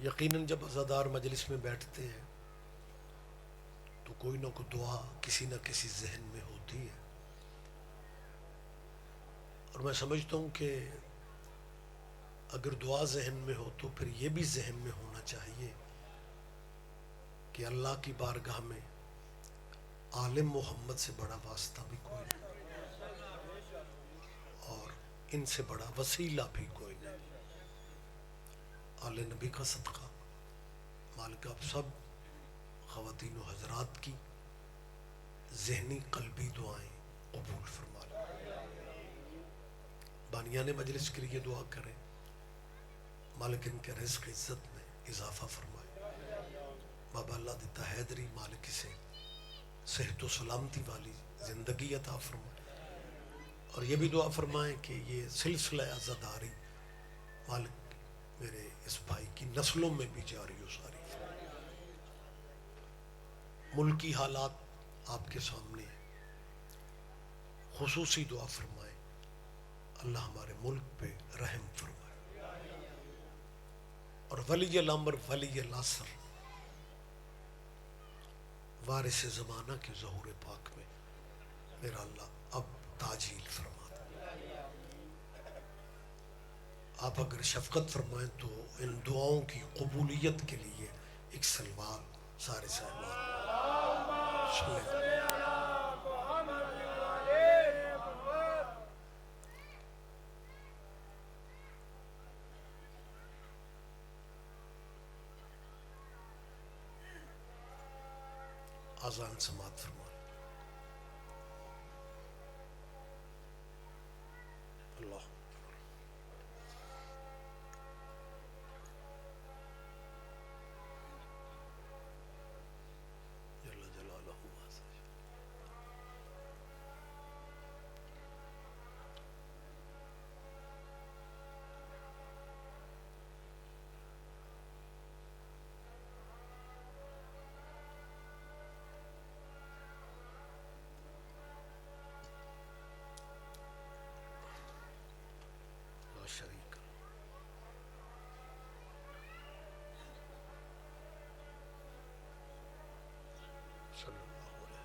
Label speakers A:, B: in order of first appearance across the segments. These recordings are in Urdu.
A: یقیناً جب عزادار مجلس میں بیٹھتے ہیں تو کوئی نہ کوئی دعا کسی نہ کسی ذہن میں ہوتی ہے، اور میں سمجھتا ہوں کہ اگر دعا ذہن میں ہو تو پھر یہ بھی ذہن میں ہونا چاہیے کہ اللہ کی بارگاہ میں عالم محمد سے بڑا واسطہ بھی کوئی نہیں، اور ان سے بڑا وسیلہ بھی کوئی نہیں۔ آل نبی کا صدقہ مالک آپ سب خواتین و حضرات کی ذہنی قلبی دعائیں قبول فرما لیں۔ بانیان مجلس کے لیے دعا کریں، مالک ان کے رزق عزت میں اضافہ فرمائے۔ بابا اللہ دیتا حیدری مالک سے صحت و سلامتی والی زندگی عطا فرمائے، اور یہ بھی دعا فرمائیں کہ یہ سلسلہ عزاداری مالک میرے اس بھائی کی نسلوں میں بھی جاری و ساری فرمائے۔ ملکی حالات آپ کے سامنے ہیں، خصوصی دعا فرمائیں اللہ ہمارے ملک پہ رحم فرمائے، اور ولی الامر ولی العصر وارث زمانہ کے ظہور پاک میں میرا اللہ اب تاجیل فرما دے۔ آپ اگر شفقت فرمائیں تو ان دعاؤں کی قبولیت کے لیے ایک سلوات سارے صاحبان آذان سماعت فرمائیں۔ اللہ جل جلالہ لا شریک صلی اللہ علیہ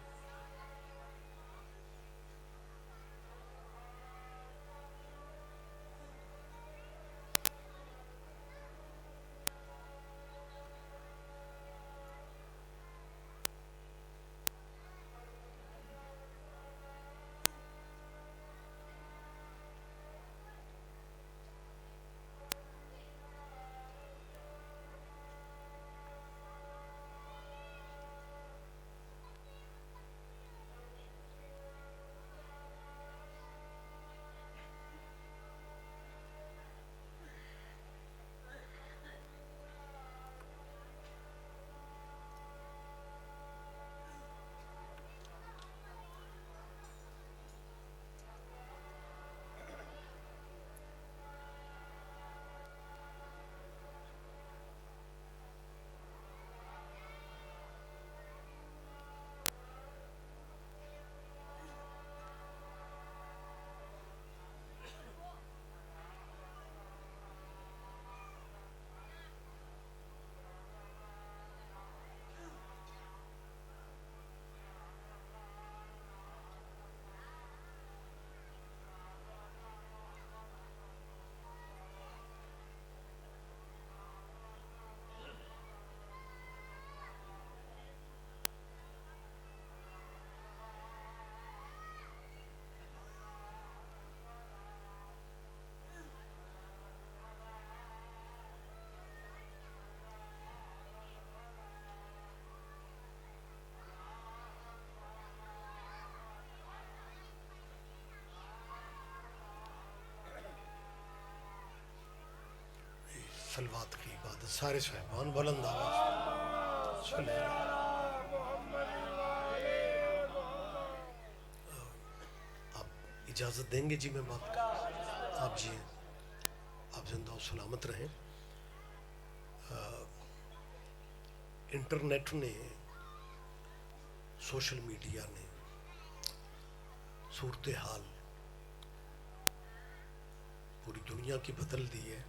A: سلوات کی عبادت سارے صاحبان بلند آواز صلی اللہ۔ آپ اجازت دیں گے جی میں بات کروں؟ آپ جی ہیں، آپ زندہ و سلامت رہیں۔ انٹرنیٹ نے، سوشل میڈیا نے صورتحال پوری دنیا کی بدل دی ہے،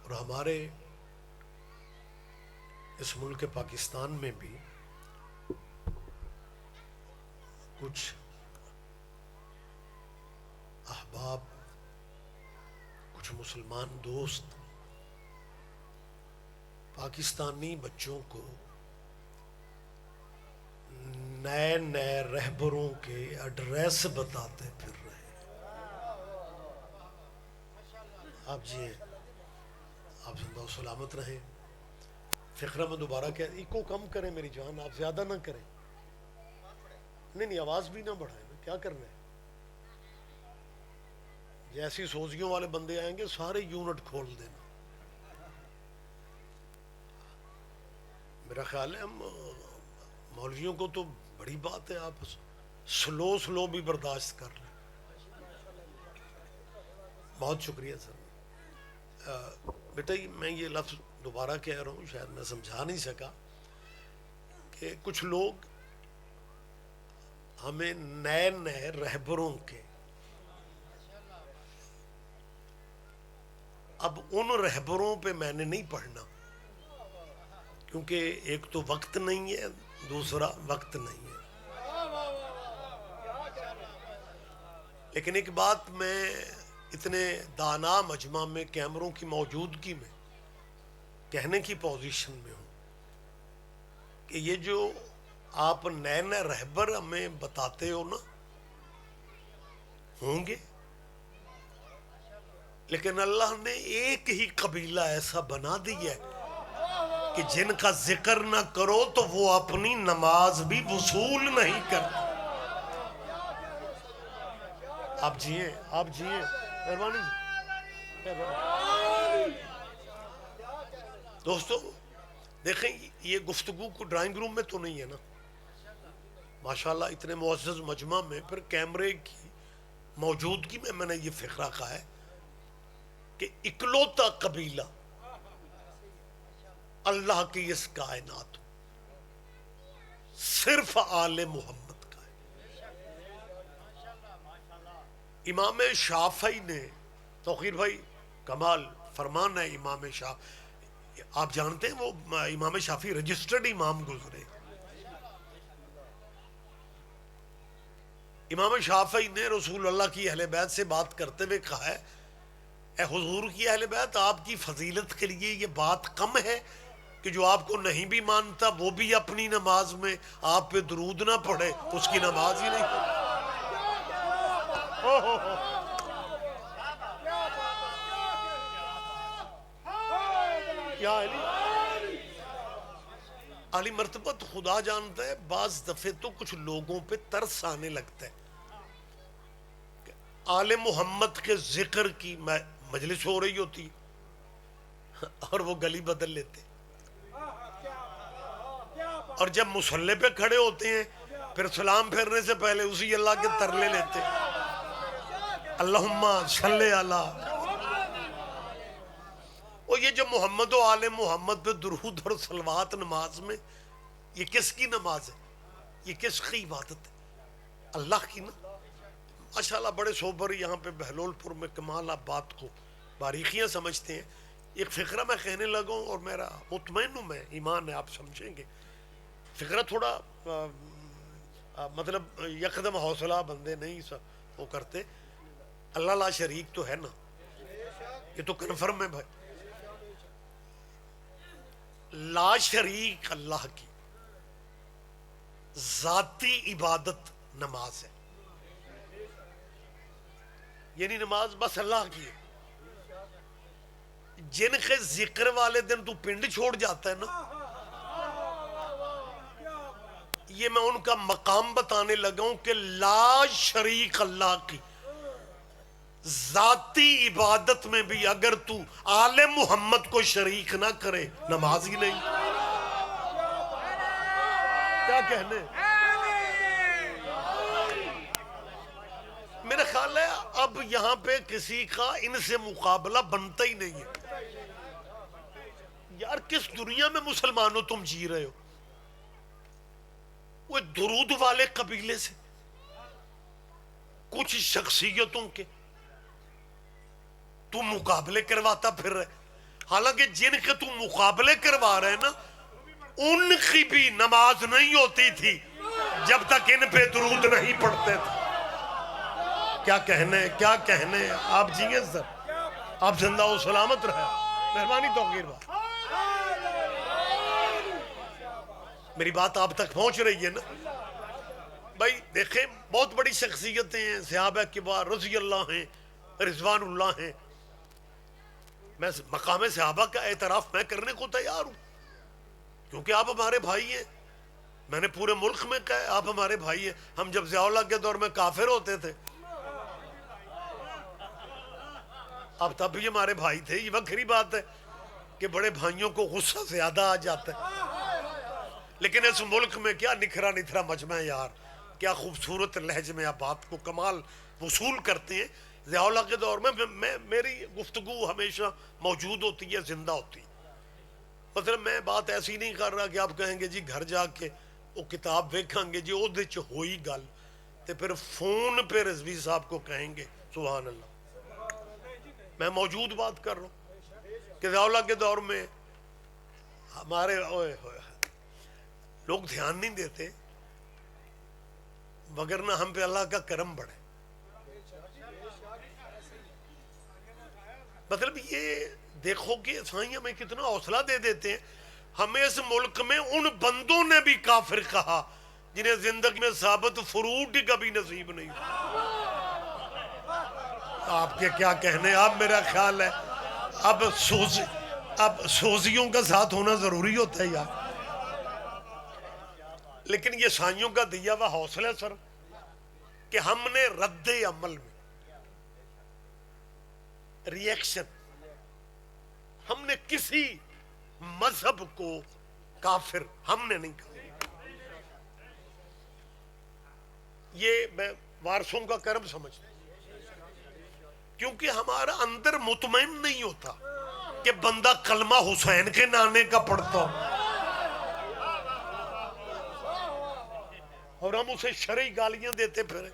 A: اور ہمارے اس ملک پاکستان میں بھی کچھ احباب، کچھ مسلمان دوست پاکستانی بچوں کو نئے نئے رہبروں کے ایڈریس بتاتے پھر رہے ہیں۔ آپ جی آپ زندہ و سلامت رہیں۔ فقرہ میں دوبارہ کہہ ایکو کم کریں میری جان، آپ زیادہ نہ کریں، نہیں آواز بھی نہ بڑھائیں، کیا کرنا ہے؟ جیسی سوزیوں والے بندے آئیں گے سارے یونٹ کھول دینا۔ میرا خیال ہے ہم مولویوں کو تو بڑی بات ہے، آپ سلو بھی برداشت کر لیں۔ بہت شکریہ سر۔ بیٹا میں یہ لفظ دوبارہ کہہ رہا ہوں، شاید میں سمجھا نہیں سکا کہ کچھ لوگ ہمیں نئے نئے رہبروں کے، اب ان رہبروں پہ میں نے نہیں پڑھنا کیونکہ ایک تو وقت نہیں ہے، دوسرا وقت نہیں ہے، لیکن ایک بات میں اتنے دانا مجمع میں کیمروں کی موجودگی میں کہنے کی پوزیشن میں ہوں کہ یہ جو آپ نئے نئے رہبر ہمیں بتاتے ہو نا، ہوں گے، لیکن اللہ نے ایک ہی قبیلہ ایسا بنا دیا ہے کہ جن کا ذکر نہ کرو تو وہ اپنی نماز بھی وصول نہیں کرتے۔ آپ جیئے مہربانی دوستو دیکھیں، یہ گفتگو کو ڈرائنگ روم میں تو نہیں ہے نا، ماشاءاللہ اتنے معزز مجمع میں پھر کیمرے کی موجودگی میں نے یہ فقرہ کہا ہے کہ اکلوتا قبیلہ اللہ کی اس کائنات صرف آل محمد کا ہے۔ امام شافعی نے، توقیر بھائی کمال فرمان ہے، امام شافعی آپ جانتے ہیں وہ امام شافعی رجسٹرڈ امام گزرے۔ امام شافعی نے رسول اللہ کی اہل بیت سے بات کرتے ہوئے کہا ہے، اے حضور کی اہل بیت، آپ کی فضیلت کے لیے یہ بات کم ہے کہ جو آپ کو نہیں بھی مانتا وہ بھی اپنی نماز میں آپ پہ درود نہ پڑھے، اس کی نماز ہی نہیں۔ کیا علی مرتبت خدا جانتا ہے، بعض دفعے تو کچھ لوگوں پہ ترس آنے لگتا ہے کہ آل محمد کے ذکر کی مجلس ہو رہی ہوتی اور وہ گلی بدل لیتے، اور جب مصلی پہ کھڑے ہوتے ہیں پھر سلام پھیرنے سے پہلے اسی اللہ کے ترلے لیتے، اللہم صلی علی۔ اور یہ جو محمد و آل محمد پہ درود اور صلوات نماز میں، یہ کس کی نماز ہے؟ یہ کس کی عبادت ہے؟ اللہ کی نا۔ ماشاءاللہ بڑے سوبر یہاں پہ بہلول پور میں کمال آپ بات کو باریخیاں سمجھتے ہیں۔ ایک فقرہ میں کہنے لگا ہوں اور میرا مطمئن ہوں میں، ایمان ہے آپ سمجھیں گے، فقرہ تھوڑا مطلب یکدم حوصلہ بندے نہیں وہ کرتے، اللہ لا شریک تو ہے نا، یہ تو کنفرم ہے بھائی، لا شریک اللہ کی ذاتی عبادت نماز ہے، یعنی نماز بس اللہ کی ہے۔ جن کے ذکر والے دن تو پنڈ چھوڑ جاتا ہے نا، یہ میں ان کا مقام بتانے لگا ہوں کہ لا شریک اللہ کی ذاتی عبادت میں بھی اگر تو آل محمد کو شریک نہ کرے نماز ہی نہیں۔ کیا کہنے، میرا خیال ہے اب یہاں پہ کسی کا ان سے مقابلہ بنتا ہی نہیں ہے۔ یار کس دنیا میں مسلمانوں تم جی رہے ہو؟ وہ درود والے قبیلے سے کچھ شخصیتوں کے تو مقابلے کرواتا پھر رہے، حالانکہ جن کے تو مقابلے کروا رہے ہیں نا ان کی بھی نماز نہیں ہوتی تھی جب تک ان پہ درود نہیں پڑھتے تھے. کیا کہنے آپ جیئے سر، آپ زندہ و سلامت رہے. مہربانی توقیر بات، میری بات آپ تک پہنچ رہی ہے نا بھائی؟ دیکھیں بہت بڑی شخصیتیں ہیں، صحابہ کبار رضی اللہ ہیں، رضوان اللہ ہیں. میں مقام صحابہ کا اعتراف میں کرنے کو تیار ہوں کیونکہ آپ ہمارے بھائی ہیں. میں نے پورے ملک میں کہا ہے آپ ہمارے بھائی ہیں. ہم جب ضیاء اللہ کے دور میں کافر ہوتے تھے آپ تب بھی ہمارے بھائی تھے. یہ وکری بات ہے کہ بڑے بھائیوں کو غصہ زیادہ آ جاتا ہے، لیکن اس ملک میں کیا نکھرا نتھرا مجمع یار، کیا خوبصورت لہجے میں آپ بات کو کمال وصول کرتے ہیں. ضیاء اللہ کے دور میں میری گفتگو ہمیشہ موجود ہوتی ہے، زندہ ہوتی ہے. مطلب میں بات ایسی نہیں کر رہا کہ آپ کہیں گے جی گھر جا کے وہ کتاب دیکھیں گے جی وہ چ ہوئی گل تو پھر فون پہ رضوی صاحب کو کہیں گے سبحان اللہ. میں موجود بات کر رہا ہوں کہ ضیاء اللہ کے دور میں ہمارے لوگ دھیان نہیں دیتے، مگر نہ ہم پہ اللہ کا کرم بڑھے. مطلب یہ دیکھو کہ سائیں ہمیں کتنا حوصلہ دے دیتے ہیں. ہمیں اس ملک میں ان بندوں نے بھی کافر کہا جنہیں زندگی میں ثابت فروٹ ہی کبھی نصیب نہیں ہوا. آپ کے کیا کہنے، آپ میرا خیال ہے اب سوزیوں کا ساتھ ہونا ضروری ہوتا ہے یار. لیکن یہ سائیوں کا دیا ہوا حوصلہ سر کہ ہم نے رد عمل میں ری ایکشن، ہم نے کسی مذہب کو کافر ہم نے نہیں کہا. یہ میں وارثوں کا کرم سمجھتا ہوں کیونکہ ہمارا اندر مطمئن نہیں ہوتا کہ بندہ کلمہ حسین کے نانے کا پڑھتا ہو اور ہم اسے شرعی گالیاں دیتے پھرے.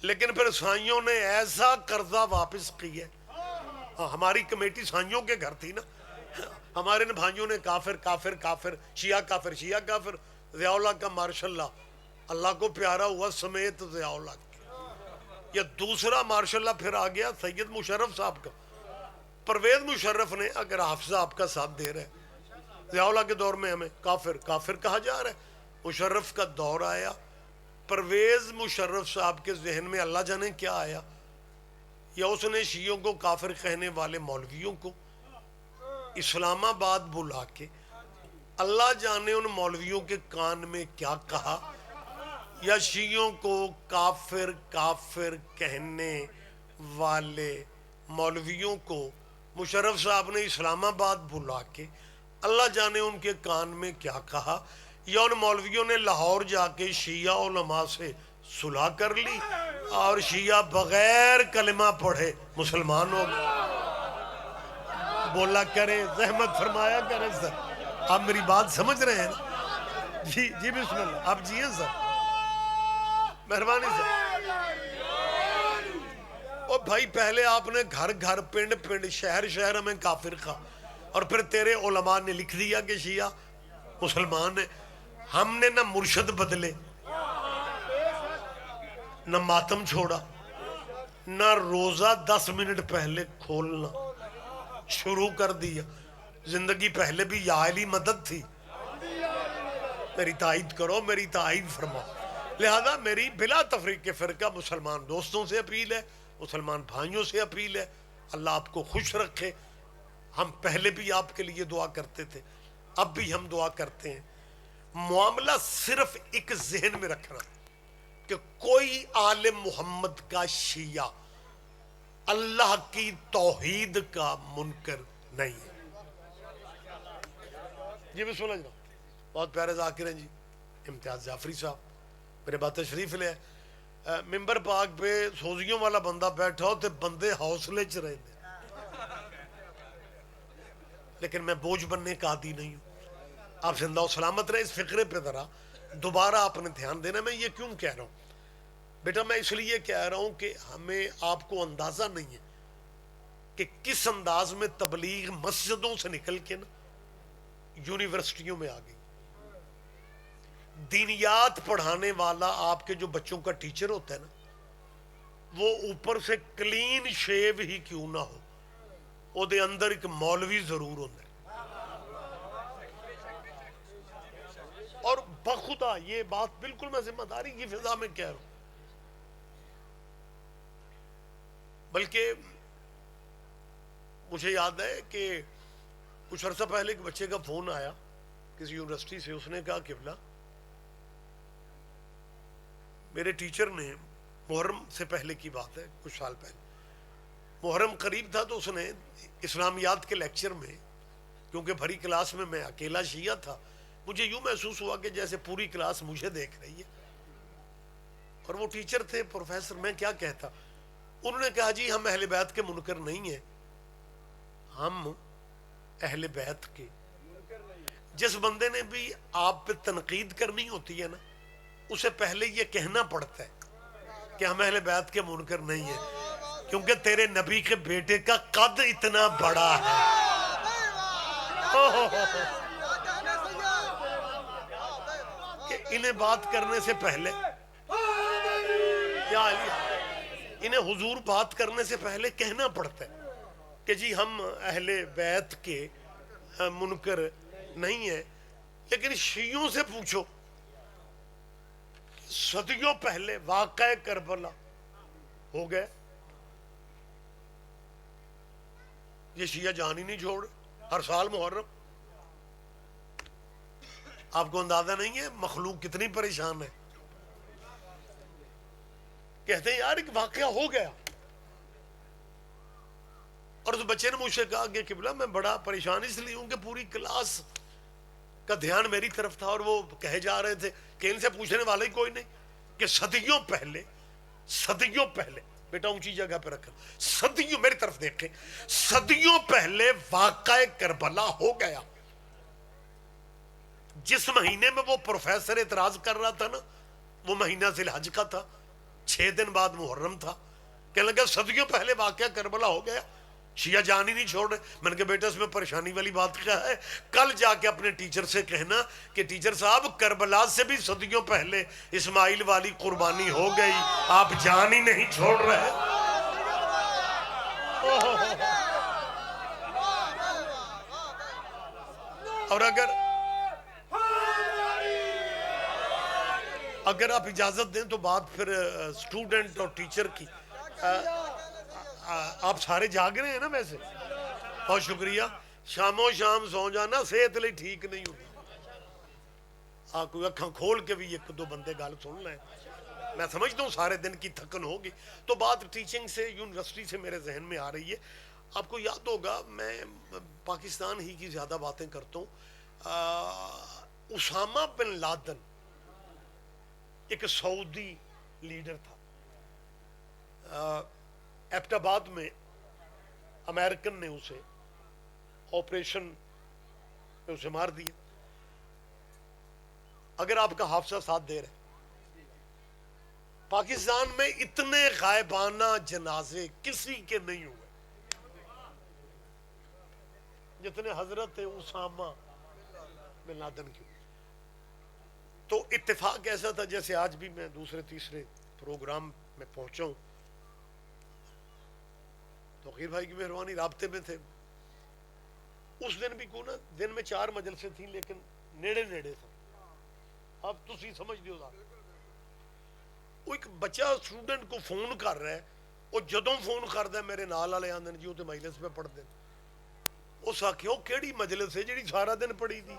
A: لیکن پھر سائیوں نے ایسا قرضہ واپس کی ہے. ہماری کمیٹی سائیوں کے گھر تھی نا، ہمارے ان بھائیوں نے کافر کافر کافر، شیعہ کافر شیعہ کافر. ضیاء اللہ کا ماشاء اللہ کو پیارا ہوا سمیت ضیاء اللہ کی. یا دوسرا ماشاء اللہ پھر آ گیا سید مشرف صاحب کا. پرویز مشرف نے اگر حافظہ آپ کا ساتھ دے رہے ضیاء اللہ کے دور میں ہمیں کافر کافر کہا جا رہا ہے. مشرف کا دور آیا، پرویز مشرف صاحب کے ذہن میں اللہ جانے کیا آیا، یا اس نے شیعوں کو کافر کہنے والے مولویوں کو اسلام آباد بلا کے اللہ جانے ان مولویوں کے کان میں کیا کہا، یا شیعوں کو کافر کافر کہنے والے مولویوں کو مشرف صاحب نے اسلام آباد بلا کے اللہ جانے ان کے کان میں کیا کہا، یا ان مولویوں نے لاہور جا کے شیعہ علماء سے صلح کر لی اور شیعہ بغیر کلمہ پڑھے مسلمان ہو گئے. بولا کرے زحمت فرمایا کرے سر. آپ میری بات سمجھ رہے ہیں نا؟ جی بسم اللہ آپ جیئے سر، مہربانی سر. او بھائی پہلے آپ نے گھر گھر پنڈ پنڈ شہر شہر ہمیں کافر کہا اور پھر تیرے علماء نے لکھ دیا کہ شیعہ مسلمان ہے. ہم نے نہ مرشد بدلے، نہ ماتم چھوڑا، نہ روزہ 10 منٹ پہلے کھولنا شروع کر دیا. زندگی پہلے بھی یا علی مدد تھی. میری تائید کرو، میری تائید فرماؤ. لہذا میری بلا تفریق فرقہ مسلمان دوستوں سے اپیل ہے، مسلمان بھائیوں سے اپیل ہے، اللہ آپ کو خوش رکھے. ہم پہلے بھی آپ کے لیے دعا کرتے تھے، اب بھی ہم دعا کرتے ہیں. معاملہ صرف ایک ذہن میں رکھنا کہ کوئی عالم محمد کا شیعہ اللہ کی توحید کا منکر نہیں ہے. جی میں سمجھ رہا ہوں. بہت پیارے ذاکر ہیں جی امتیاز جعفری صاحب میرے بات تشریف لے. ممبر پاک پہ سوزیوں والا بندہ بیٹھا ہو تو بندے حوصلے چ رہے ہیں، لیکن میں بوجھ بننے کا عادی نہیں ہوں. آپ زندہ و سلامت رہے. اس فقرے پہ ذرا دوبارہ آپ نے دھیان دینا. میں یہ کیوں کہہ رہا ہوں بیٹا؟ میں اس لیے کہہ رہا ہوں کہ ہمیں آپ کو اندازہ نہیں ہے کہ کس انداز میں تبلیغ مسجدوں سے نکل کے نا یونیورسٹیوں میں آ گئی. دینیات پڑھانے والا آپ کے جو بچوں کا ٹیچر ہوتا ہے نا، وہ اوپر سے کلین شیو ہی کیوں نہ ہو، وہ دے اندر ایک مولوی ضرور ہوتا ہے. اور بخدا یہ بات بالکل میں ذمہ داری کی فضا میں کہہ رہا ہوں. بلکہ مجھے یاد ہے کہ کچھ عرصہ پہلے ایک بچے کا فون آیا کسی یونیورسٹی سے. اس نے کہا قبلہ میرے ٹیچر نے، محرم سے پہلے کی بات ہے، کچھ سال پہلے محرم قریب تھا، تو اس نے اسلامیات کے لیکچر میں، کیونکہ بھری کلاس میں اکیلا شیعہ تھا، مجھے یوں محسوس ہوا کہ جیسے پوری کلاس مجھے دیکھ رہی ہے. اور وہ ٹیچر تھے پروفیسر، میں کیا کہتا. انہوں نے کہا جی ہم اہل بیت کے منکر نہیں ہیں، ہم اہل بیت کے. جس بندے نے بھی آپ پہ تنقید کرنی ہوتی ہے نا، اسے پہلے یہ کہنا پڑتا ہے کہ ہم اہل بیت کے منکر نہیں ہیں، کیونکہ تیرے نبی کے بیٹے کا قد اتنا بڑا ہے. کہ انہیں بات کرنے سے پہلے، یا انہیں حضور بات کرنے سے پہلے کہنا پڑتا ہے کہ جی ہم اہل بیت کے منکر نہیں ہیں. لیکن شیعوں سے پوچھو، صدیوں پہلے واقعہ کربلا ہو گئے، یہ شیعہ جان ہی نہیں چھوڑ. ہر سال محرم، آپ کو اندازہ نہیں ہے مخلوق کتنی پریشان ہے. کہتے ہیں یار ایک واقعہ ہو گیا. اور اس بچے نے مجھ سے کہا کہ قبلہ میں بڑا پریشان اس لیے ہوں کہ پوری کلاس کا دھیان میری طرف تھا، اور وہ کہے جا رہے تھے کہ ان سے پوچھنے والا ہی کوئی نہیں کہ صدیوں پہلے بیٹا اونچی جگہ پہ رکھا، صدیوں، میری طرف دیکھیں، صدیوں پہلے واقعہ کربلا ہو گیا. جس مہینے میں وہ پروفیسر اعتراض کر رہا تھا نا، وہ مہینہ ذی الحج کا تھا، 6 دن بعد محرم تھا. کہنے لگا صدیوں پہلے واقعہ کربلا ہو گیا، شیعہ جان ہی نہیں چھوڑ رہے. میں نے کہا بیٹا اس میں پریشانی والی بات کیا ہے؟ کل جا کے اپنے ٹیچر سے کہنا کہ ٹیچر صاحب کربلا سے بھی صدیوں پہلے اسماعیل والی قربانی ہو گئی، آپ جان ہی نہیں چھوڑ رہے. اور اگر آپ اجازت دیں تو بات پھر اسٹوڈنٹ اور ٹیچر کی. آپ سارے جاگ رہے ہیں نا؟ ویسے بہت شکریہ. شاموں شام سو جانا صحت لئی ٹھیک نہیں ہوتی. آپ کوئی اکھاں کھول کے بھی ایک دو بندے گل سن لیں. میں سمجھتا ہوں سارے دن کی تھکن ہوگی. تو بات ٹیچنگ سے، یونیورسٹی سے میرے ذہن میں آ رہی ہے. آپ کو یاد ہوگا میں پاکستان ہی کی زیادہ باتیں کرتا ہوں. اسامہ بن لادن ایک سعودی لیڈر تھا. ایبٹ آباد میں امریکن نے اسے آپریشن میں اسے مار دیا. اگر آپ کا حافظہ ساتھ دے رہے، پاکستان میں اتنے غائبانہ جنازے کسی کے نہیں ہوئے جتنے حضرت اسامہ بن لادن کی. تو اتفاق ایسا تھا جیسے آج بھی میں دوسرے تیسرے پروگرام میں پہنچا ہوں، توقیر بھائی کی مہربانی رابطے میں تھے. اس دن بھی کو نا دن میں 4 مجلسیں تھیں لیکن نیڑے تھا. اب تسی سمجھ دیو ذرا. وہ ایک بچہ اسٹوڈنٹ کو فون کر رہا ہے، وہ جدوں فون کردا ہے میرے نال والے آندے جی وہ تے مجلس پہ پڑھ دیں. اس آخیا وہ کیڑی مجلس ہے جیڑی سارا دن پڑھی تھی؟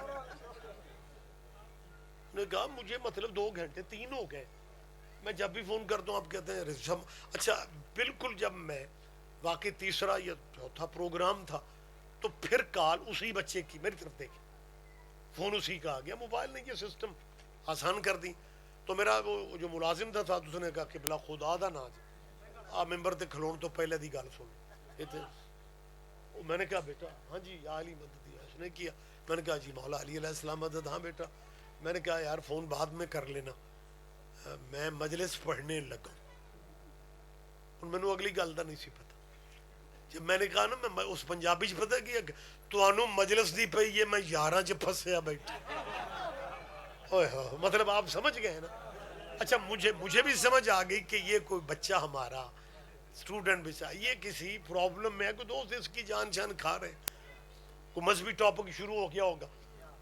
A: نے کہا مجھے مطلب 2 گھنٹے 3 ہو گئے، میں جب بھی فون کرتا ہوں آپ کہتے ہیں رزم. اچھا بالکل جب میں واقعی تیسرا یا چوتھا پروگرام تھا تو پھر کال اسی بچے کی، میری طرف دیکھی، فون اسی کا آ گیا. موبائل نے یہ سسٹم آسان کر دی. تو میرا وہ جو ملازم تھا اس نے کہا کہ بلا خدا دا نا جی آ ممبر تے کھلون تو پہلے دی گل سن. میں نے کہا بیٹا ہاں جی یا علی مدد دیا. اس نے کیا. میں نے کہا جی مولا علی علیہ السلام مدد. ہاں بیٹا. میں نے کہا یار فون بعد میں کر لینا، میں مجلس پڑھنے لگا. میں نے اگلی گل دا نہیں سی پتا. جب میں نے کہا نا میں اس پنجابی چ پتہ کیا تانوں مجلس دی پئی ہے میں یاراں چ پھسیا بیٹھا اوئے ہوئے مطلب آپ سمجھ گئے نا. اچھا مجھے بھی سمجھ آ گئی کہ یہ کوئی بچہ ہمارا اسٹوڈنٹ بچہ یہ کسی پرابلم میں ہے کوئی دوست اس کی جان شان کھا رہے کوئی مذہبی ٹاپک شروع ہو گیا ہوگا.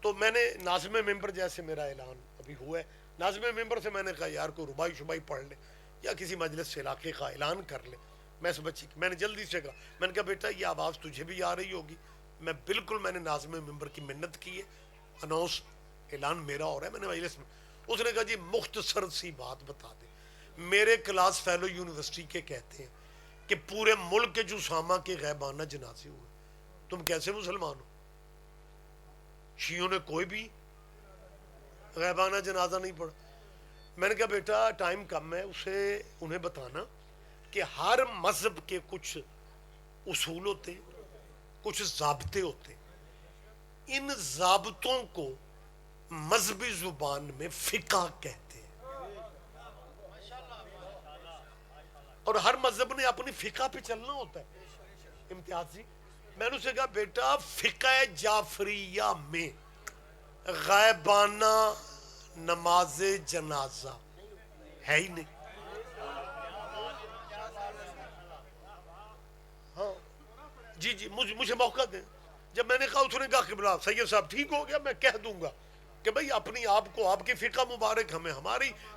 A: تو میں نے ناظم ممبر جیسے میرا اعلان ابھی ہوا ہے ناظم ممبر سے میں نے کہا یار کوئی ربائی شبائی پڑھ لے یا کسی مجلس سے علاقے کا اعلان کر لے. میں اس بچی میں نے جلدی سے کہا میں نے کہا بیٹا یہ آواز تجھے بھی آ رہی ہوگی میں نے ناظم ممبر کی منت کی ہے اناؤنس اعلان میرا ہو رہا ہے میں نے مجلس میں. اس نے کہا جی مختصر سی بات بتا دیں میرے کلاس فیلو یونیورسٹی کے کہتے ہیں کہ پورے ملک کے جسامہ کے غیبانہ جنازے ہوئے تم کیسے مسلمان ہو؟ شیعوں نے کوئی بھی غیبانہ جنازہ نہیں پڑھا. میں نے کہا بیٹا ٹائم کم ہے اسے انہیں بتانا کہ ہر مذہب کے کچھ اصول ہوتے کچھ ضابطے ہوتے ان ضابطوں کو مذہبی زبان میں فقہ کہتے ہیں اور ہر مذہب نے اپنی فقہ پہ چلنا ہوتا ہے. امتیاز جی میں نے اسے کہا بیٹا فقہ جعفریہ میں غائبانہ نماز جنازہ ہے ہی نہیں. ہاں جی مجھے موقع دیں. جب میں نے کہا اس نے کہا قبلہ سید صاحب ٹھیک ہو گیا میں کہہ دوں گا کہ بھئی اپنی آپ کو آپ کی فقہ مبارک ہمیں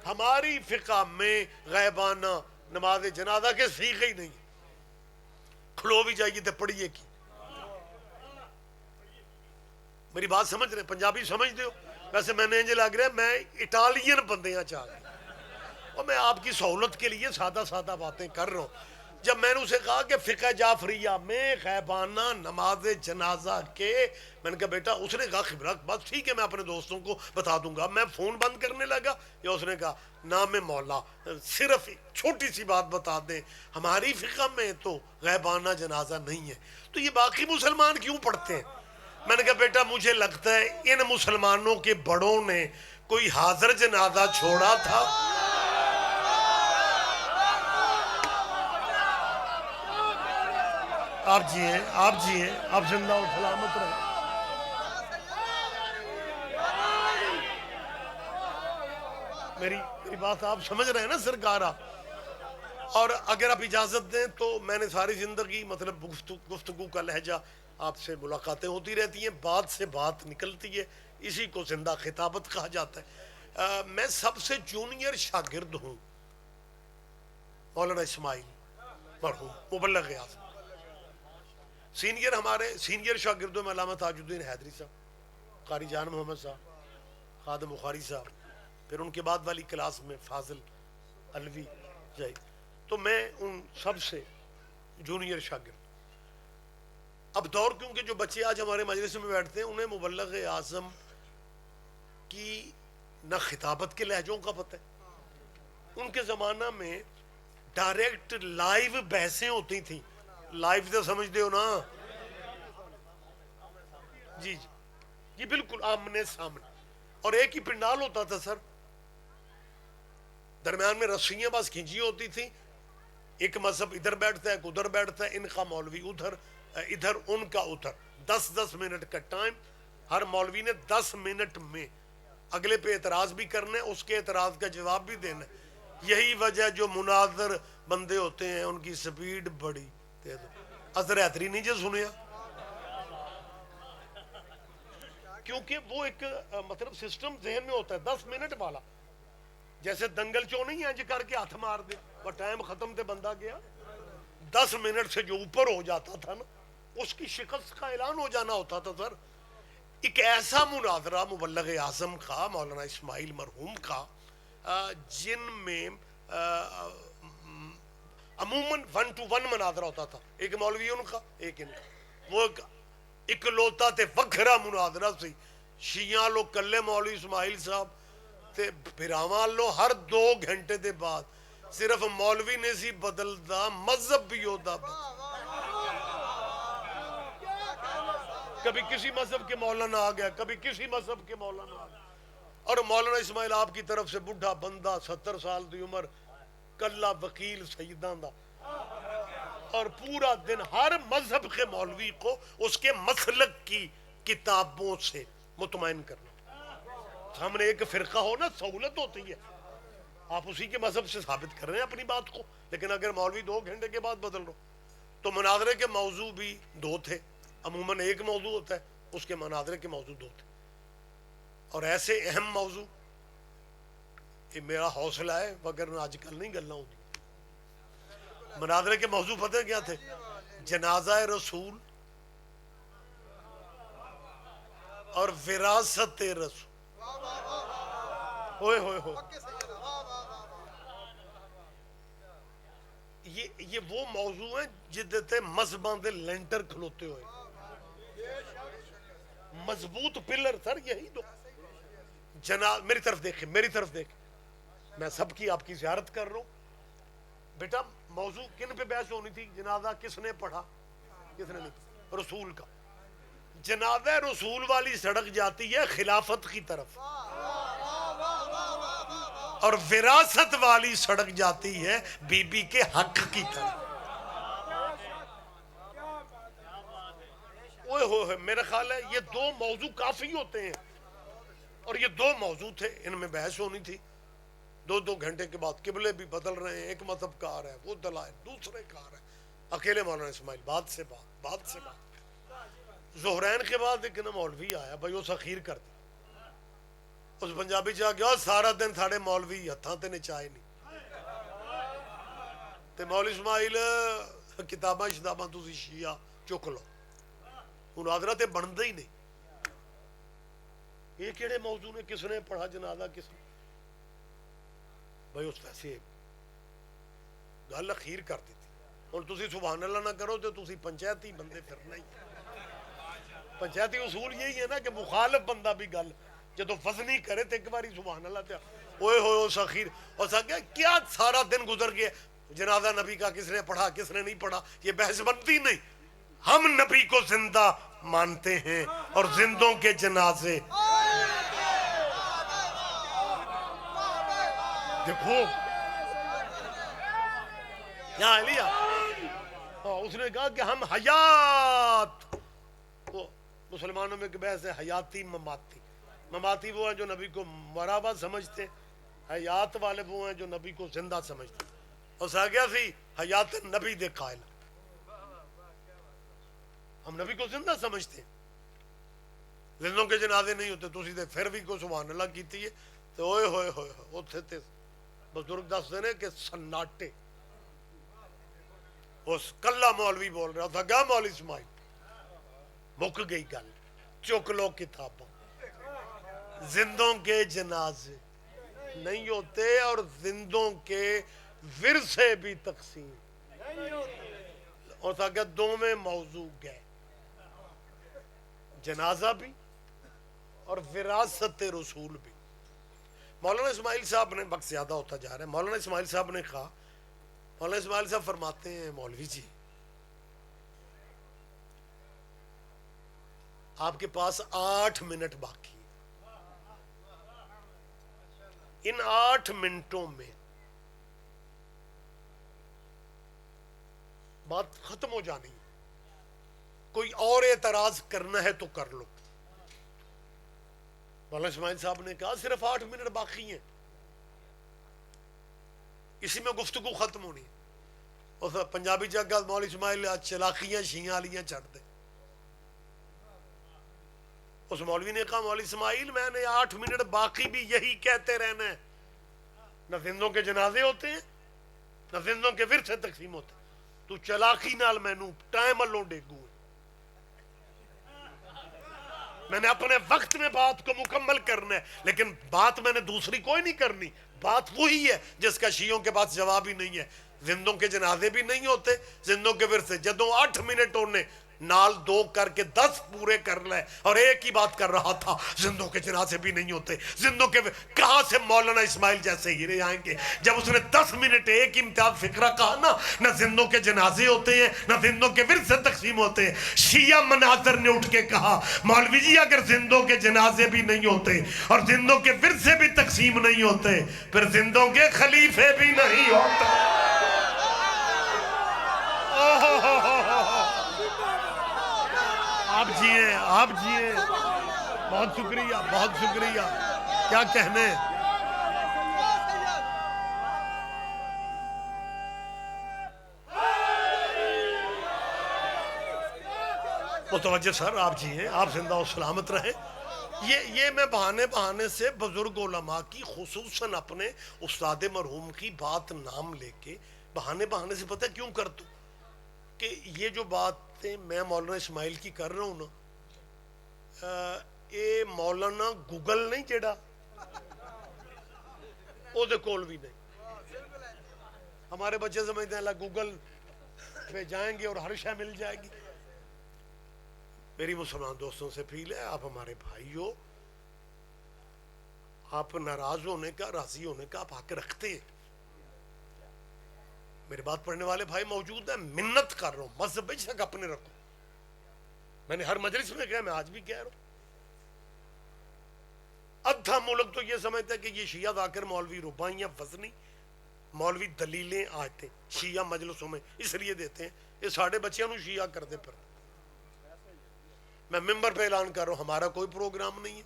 A: ہماری فقہ میں غیبانہ نماز جنازہ کے صیغے ہی نہیں. کھلو بھی جائیے تو پڑھیے کی میری بات سمجھ رہے پنجابی سمجھ دے ہو. ویسے میں نے لگ رہا ہے میں اٹالین بندیاں چاہ رہا ہوں اور میں آپ کی سہولت کے لیے سادہ باتیں کر رہا ہوں. جب میں نے اسے کہا کہ فقہ جعفریہ میں غیبانہ نماز جنازہ کے میں نے کہا بیٹا اس نے کہا خبرت بس ٹھیک ہے میں اپنے دوستوں کو بتا دوں گا. میں فون بند کرنے لگا یا اس نے کہا نام مولا صرف چھوٹی سی بات بتا دیں ہماری فقہ میں تو غیبانہ جنازہ نہیں ہے تو یہ باقی مسلمان کیوں پڑھتے ہیں؟ میں نے کہا بیٹا مجھے لگتا ہے ان مسلمانوں کے بڑوں نے کوئی حاضر جنازہ چھوڑا تھا. آپ جی ہیں آپ زندہ و سلامت رہیں. میری بات آپ سمجھ رہے ہیں نا سرکار آپ. اور اگر آپ اجازت دیں تو میں نے ساری زندگی مطلب گفتگو کا لہجہ آپ سے ملاقاتیں ہوتی رہتی ہیں بات سے بات نکلتی ہے اسی کو زندہ خطابت کہا جاتا ہے. میں سب سے جونیئر شاگرد ہوں مولانا اسماعیل مرحوم مبلغ اعظم. سینئر شاگردوں میں علامہ تاج الدین حیدری صاحب قاری جان محمد صاحب خادم بخاری صاحب پھر ان کے بعد والی کلاس میں فاضل علوی جائی تو میں ان سب سے جونیئر شاگرد. اب دور کیونکہ جو بچے آج ہمارے مجلس میں بیٹھتے ہیں انہیں مبلغ اعظم کی نہ خطابت کے لہجوں کا پتہ ہے. ان کے زمانہ میں ڈائریکٹ لائیو بحثیں ہوتی تھیں. لائیو تو سمجھتے ہو نا جی بالکل آمنے سامنے اور ایک ہی پنڈال ہوتا تھا سر درمیان میں رسیاں بس کھینچی ہوتی تھیں ایک مذہب ادھر بیٹھتا ہے ایک ادھر بیٹھتا ہے ان کا مولوی ادھر ان کا ادھر 10 منٹ کا ٹائم ہر مولوی نے 10 منٹ میں اگلے پہ اعتراض بھی کرنا ہے اس کے اعتراض کا جواب بھی دینا ہے. یہی وجہ جو مناظر بندے ہوتے ہیں ان کی سپیڈ بڑی اثر حیدری نہیں جو سنیا کیونکہ وہ ایک مطلب سسٹم ذہن میں ہوتا ہے 10 منٹ والا جیسے دنگل چو نہیں ہے کر کے ہاتھ مار دے وہ ٹائم ختم تے بندہ گیا 10 منٹ سے جو اوپر ہو جاتا تھا نا اس کی شکست کا اعلان ہو جانا ہوتا تھا سر. ایک ایسا مناظرہ مبلغ اعظم کا مولانا اسماعیل مرحوم کا جن میں عموماً 1 to 1 مناظرہ ہوتا تھا ایک مولوی ان کا ایک ان کا وہ ایک لوتا تے وکھرا مناظرہ سی شیعہ لو کلے مولوی اسماعیل صاحب تے بھراواں لو ہر 2 گھنٹے دے بعد صرف مولوی نے سی بدلدا مذہب بھی ہوتا کبھی کسی مذہب کے مولانا آ گیا کبھی کسی مذہب کے مولانا آ گیا اور مولانا اسماعیل آپ کی طرف سے بڈھا بندہ 70 سال دی عمر کلا وکیل سیداں دا اور پورا دن ہر مذہب کے مولوی کو اس کے مسلک کی کتابوں سے مطمئن کرنا. سامنے ایک فرقہ ہو نا سہولت ہوتی ہے, آپ اسی کے مذہب سے ثابت کر رہے ہیں اپنی بات کو. لیکن اگر مولوی 2 گھنٹے کے بعد بدل رہو, تو مناظرے کے موضوع بھی 2 تھے, عموماً ایک موضوع ہوتا ہے, اس کے مناظرے کے موضوع 2 تھے. اور ایسے اہم موضوع, یہ میرا حوصلہ ہے وگرنہ آج کل نہیں گلنا ہوتی. مناظرے کے موضوع پتہ ہے کیا تھے؟ جنازہ رسول اور وراثت رسول. ہوئے ہوئے ہوئے, یہ وہ موضوع ہیں جدتے مذہباں دے لینٹر کھلوتے ہوئے, مضبوط پلر سر یہی دو. میری طرف دیکھیں, میری طرف دیکھیں, میں سب کی آپ کی زیارت کر رہا ہوں. بیٹا موضوع کن پہ بحث ہونی تھی؟ جنازہ کس نے پڑھا, کس نے نہیں؟ رسول کا. جنازہ رسول والی سڑک جاتی ہے خلافت کی طرف, اور وراثت والی سڑک جاتی ہے بی بی کے حق کی طرف. اوہ ہوئے, میرا خیال ہے یہ 2 موضوع کافی ہوتے ہیں, اور یہ 2 موضوع تھے, ان میں بحث ہونی تھی. 2 گھنٹے کے بعد قبلے بھی بدل رہے ہیں, ایک مذہب کا آ رہا ہے, وہ دلائل دوسرے کا آ رہا ہے. اکیلے مولانا اسماعیل بات سے بات. ظہرین کے بعد ایک مولوی آیا, بھائی اس اخیر کر دی. اس پنجابی چاہ گیا سارا دن تھاڑے مولوی ہتھاں تے نچائے نہیں, تے مولوی اسماعیل کتاباں شتاباں تسی شیعہ چک لو, مناظرہ تے بنتا ہی نہیں. یہ کیڑے موضوع نے, کس نے پڑھا جنازہ, کس نے؟ بھائی اس ویسے گل اخیر کر دیتی. اور تسی سبحان اللہ نہ کرو تو تسی پنچایتی بندے پھرنا ہی. پنچایتی اصول یہی ہے نا کہ مخالف بندہ بھی گل جدو وزنی کرے تو ایک باری سبحان اللہ تے اوئے ہوئے اس اخیر. اور کیا سارا دن گزر گیا, جنازہ نبی کا کس نے پڑھا کس نے نہیں پڑھا, یہ بحث بنتی نہیں. ہم نبی کو زندہ مانتے ہیں اور زندوں کے جنازے. دیکھو یہاں لیا, اس نے کہا کہ ہم حیات, وہ مسلمانوں میں ایک بحث ہے حیاتی مماتی. مماتی وہ ہیں جو نبی کو مرابع سمجھتے, حیات والے وہ ہیں جو نبی کو زندہ سمجھتے. اور ساگیا سی حیات نبی دے قائل, ہم نبی کو زندہ سمجھتے, زندوں کے جنازے نہیں ہوتے. تو سیدھے پھر بھی کو سبحان اللہ کیتی ہے تو اوئے ہوئے ہوئے اتھے تے بزرگ دس دینے کہ سناٹے. اس کلا مولوی بول رہا تھا, گا مولوی اسماعیل مک گئی گل, چک لو کتابوں. زندوں کے جنازے نہیں ہوتے اور زندوں کے ورثے بھی تقسیم. اور تھا کہ 2 میں موضوع گئے, جنازہ بھی اور وراثت رسول بھی. مولانا اسماعیل صاحب نے, وقت زیادہ ہوتا جا رہا ہے, مولانا اسماعیل صاحب نے کہا, مولانا اسماعیل صاحب فرماتے ہیں مولوی جی آپ کے پاس 8 منٹ باقی, ان 8 منٹوں میں بات ختم ہو جانی, کوئی اور اعتراض کرنا ہے تو کر لو. مولانا اسماعیل صاحب نے کہا صرف 8 منٹ باقی ہیں, اسی میں گفتگو ختم ہونی. اور پنجابی جگہ مولانا اسماعیل چلاکیاں شیعہ والیاں چڑھ دے. اس مولوی نے کہا مولوی اسماعیل میں نے 8 منٹ باقی بھی یہی کہتے رہنا ہے, نہ زندوں کے جنازے ہوتے ہیں نہ زندوں کے ورثے تقسیم ہوتے. تو چلاکی نال مینوں ٹائم اللہ ڈیگو, میں نے اپنے وقت میں بات کو مکمل کرنا ہے, لیکن بات میں نے دوسری کوئی نہیں کرنی. بات وہی ہے جس کا شیعوں کے پاس جواب ہی نہیں ہے. زندوں کے جنازے بھی نہیں ہوتے, زندوں کے ورثے. جدوں 8 منٹ ہونے نال 2 کر کے 10 پورے کر لے, اور ایک ہی بات کر رہا تھا زندوں کے جنازے بھی نہیں ہوتے, زندوں کے کہاں سے مولانا اسماعیل جیسے ہیرے آئیں گے جب اس نے 10 منٹ ایک امتیاز فکرہ کہا نا, نہ زندوں کے جنازے ہوتے ہیں نہ زندوں کے ورثے تقسیم ہوتے ہیں. شیعہ مناظر نے اٹھ کے کہا مولوی جی اگر زندوں کے جنازے بھی نہیں ہوتے اور زندوں کے ورثے بھی تقسیم نہیں ہوتے پھر زندوں کے خلیفے بھی نہیں ہوتے. آپ جیے، آپ جیے، بہت شکریہ، بہت شکریہ، کیا کہنے. متوجہ سر، آپ جیے، آپ زندہ و سلامت رہیں. یہ میں بہانے سے بزرگ علماء کی، خصوصاً اپنے استاد مرحوم کی بات نام لے کے بہانے سے پتہ کیوں کرتا ہوں کہ یہ جو باتیں میں مولانا اسماعیل کی کر رہا ہوں نا، یہ مولانا گوگل نہیں جیڑا او دے کول بھی نہیں. ہمارے بچے سمجھتے ہیں اللہ گوگل پہ جائیں گے اور ہر شے مل جائے گی. میری مسلمان دوستوں سے اپیل ہے، آپ ہمارے بھائی ہو، آپ ناراض ہونے کا، راضی ہونے کا آپ حق رکھتے ہیں. میرے بات پڑھنے والے بھائی موجود ہیں، منت کر رہا ہوں، مذہب بے شک اپنے رکھو. میں نے ہر مجلس میں کہا، میں آج بھی کہہ رہا ہوں. ادھا ملک تو یہ سمجھتا ہے کہ یہ شیعہ ذاکر مولوی ربائیاں وزنی مولوی دلیلیں آتے شیعہ مجلسوں میں اس لیے دیتے ہیں یہ ساڑھے بچیاں نو شیعہ کر دے. پر میں ممبر پہ اعلان کر رہا ہوں، ہمارا کوئی پروگرام نہیں ہے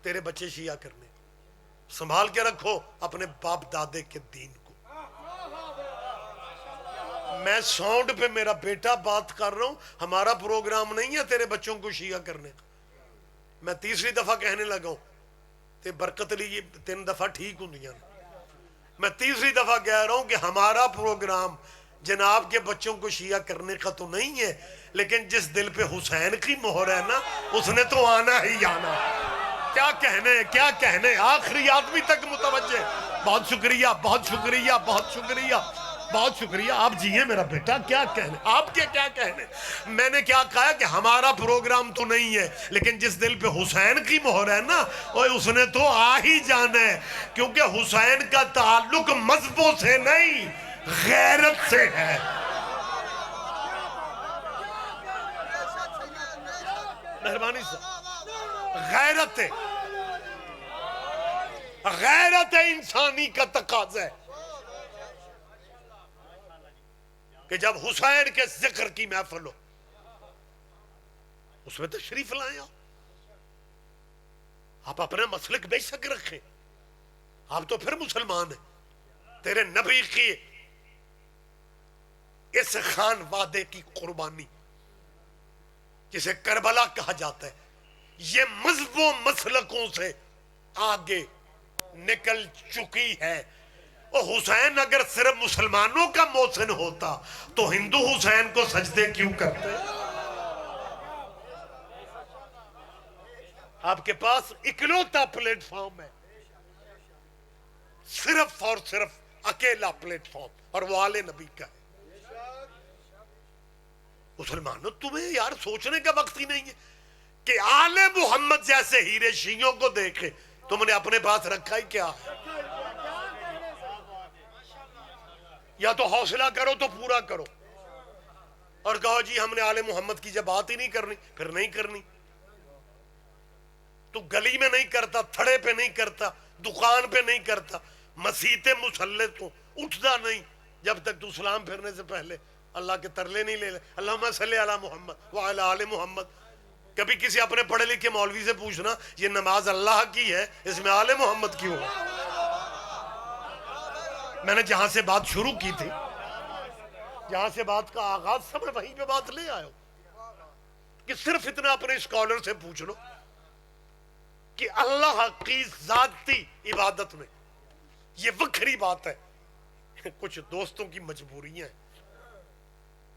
A: تیرے بچے شیعہ کرنے. سنبھال کے رکھو اپنے باپ دادے کے دین کو. میں ساؤنڈ پہ میرا بیٹا بات کر رہا ہوں، ہمارا پروگرام نہیں ہے تیرے بچوں کو شیعہ کرنے کا. میں تیسری دفعہ کہنے لگا ہوں تے برکت لی 3 دفعہ ٹھیک ہوں دیا. میں تیسری دفعہ کہہ رہا ہوں کہ ہمارا پروگرام جناب کے بچوں کو شیعہ کرنے کا تو نہیں ہے، لیکن جس دل پہ حسین کی مہر ہے نا اس نے تو آنا ہی آنا. کیا کہنے آخری آدمی تک متوجہ. بہت شکریہ، بہت شکریہ، بہت شکریہ، بہت شکریہ. آپ جیے میرا بیٹا، کیا کہنے آپ کے، کیا کہنے. میں نے کیا کہا کہ ہمارا پروگرام تو نہیں ہے، لیکن جس دل پہ حسین کی مہر ہے نا اس نے تو آ ہی جانا ہے، کیونکہ حسین کا تعلق مذہبوں سے نہیں غیرت سے ہے. مہربانی سے غیرت ہے، غیرت انسانی کا تقاضا ہے کہ جب حسین کے ذکر کی محفل ہو اس میں تشریف لائیں. آپ اپنا مسلک بے شک رکھیں، آپ تو پھر مسلمان ہیں. تیرے نبی کی اس خان وعدے کی قربانی جسے کربلا کہا جاتا ہے یہ مذہب و مسلکوں سے آگے نکل چکی ہے. اور حسین اگر صرف مسلمانوں کا محسن ہوتا تو ہندو حسین کو سجدے کیوں کرتے؟ آپ کے پاس اکلوتا پلیٹ فارم ہے، صرف اور صرف اکیلا پلیٹ فارم، اور وہ آل نبی کا ہے. مسلمانوں تمہیں یار سوچنے کا وقت ہی نہیں ہے کہ آل محمد جیسے ہیرے شیعوں کو دیکھے تم نے اپنے پاس رکھا ہی کیا ہے. یا تو حوصلہ کرو تو پورا کرو اور کہو جی ہم نے آل محمد کی جب بات ہی نہیں کرنی پھر نہیں کرنی. تو گلی میں نہیں کرتا، تھڑے پہ نہیں کرتا، دکان پہ نہیں کرتا، مسیت مسلح تو اٹھتا نہیں جب تک تو سلام پھرنے سے پہلے اللہ کے ترلے نہیں لے لے اللہم صلی علی محمد وعلی آل محمد. کبھی کسی اپنے پڑھے لکھے مولوی سے پوچھنا یہ نماز اللہ کی ہے اس میں آل محمد کیوں ہے؟ میں نے جہاں سے بات شروع کی تھی، جہاں سے بات کا آغاز سب وہیں پہ بات لے آئے ہو کہ صرف اتنا اپنے اسکالر سے پوچھ لو کہ اللہ کی ذاتی عبادت میں یہ وکھری بات ہے. کچھ دوستوں کی مجبوریاں ہیں،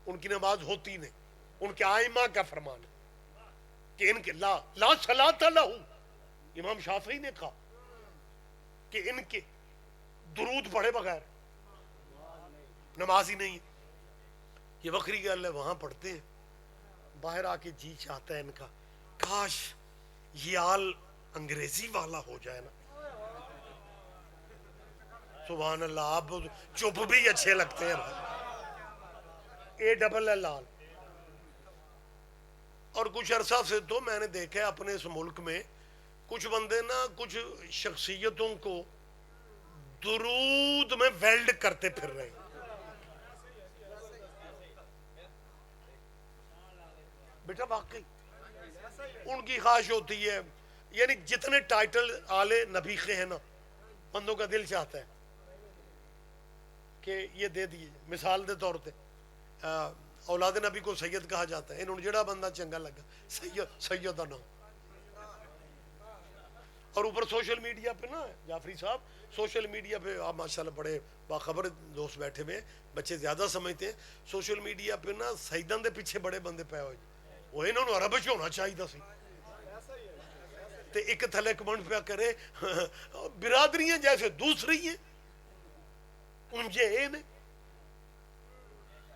A: ان کی نماز ہوتی نہیں، ان کے آئمہ کا فرمان ہے کہ ان کے لا صلاۃ لہ، امام شافعی نے کہا کہ ان کے درود پڑھے بغیر نماز ہی نہیں ہے. یہ وکھری گل ہے، وہاں پڑھتے ہیں، باہر آ کے جی چاہتا ہے ان کا کاش یہ آل انگریزی والا ہو جائے نا. سبحان اللہ، آپ چپ بھی اچھے لگتے ہیں. ALL. اور کچھ عرصہ سے تو میں نے دیکھا ہے اپنے اس ملک میں کچھ بندے نا کچھ شخصیتوں کو درود میں ویلڈ کرتے پھر رہے ہیں. بیٹا واقعی ان کی خواہش ہوتی ہے، یعنی جتنے ٹائٹل آلے نبی کے ہیں نا، بندوں کا دل چاہتا ہے کہ یہ دے دیے. مثال دے طور پہ اولاد نبی کو سید کہا جاتا ہے، انہوں جڑا بندہ چنگا لگا سید نام. اور اوپر سوشل میڈیا پہ نا جعفری صاحب، سوشل میڈیا پہ آپ ماشاءاللہ بڑے باخبر دوست بیٹھے ہوئے، بچے زیادہ سمجھتے ہیں. سوشل میڈیا پہ نا سیدان دے پیچھے بڑے بندے پے ہوئے، وہ انہوں نے عرب چ ہونا چاہیے سی، تے ایک تھلے کمنٹ پہ کرے برادریاں جیسے دوسری ہیں ان جے اے نے،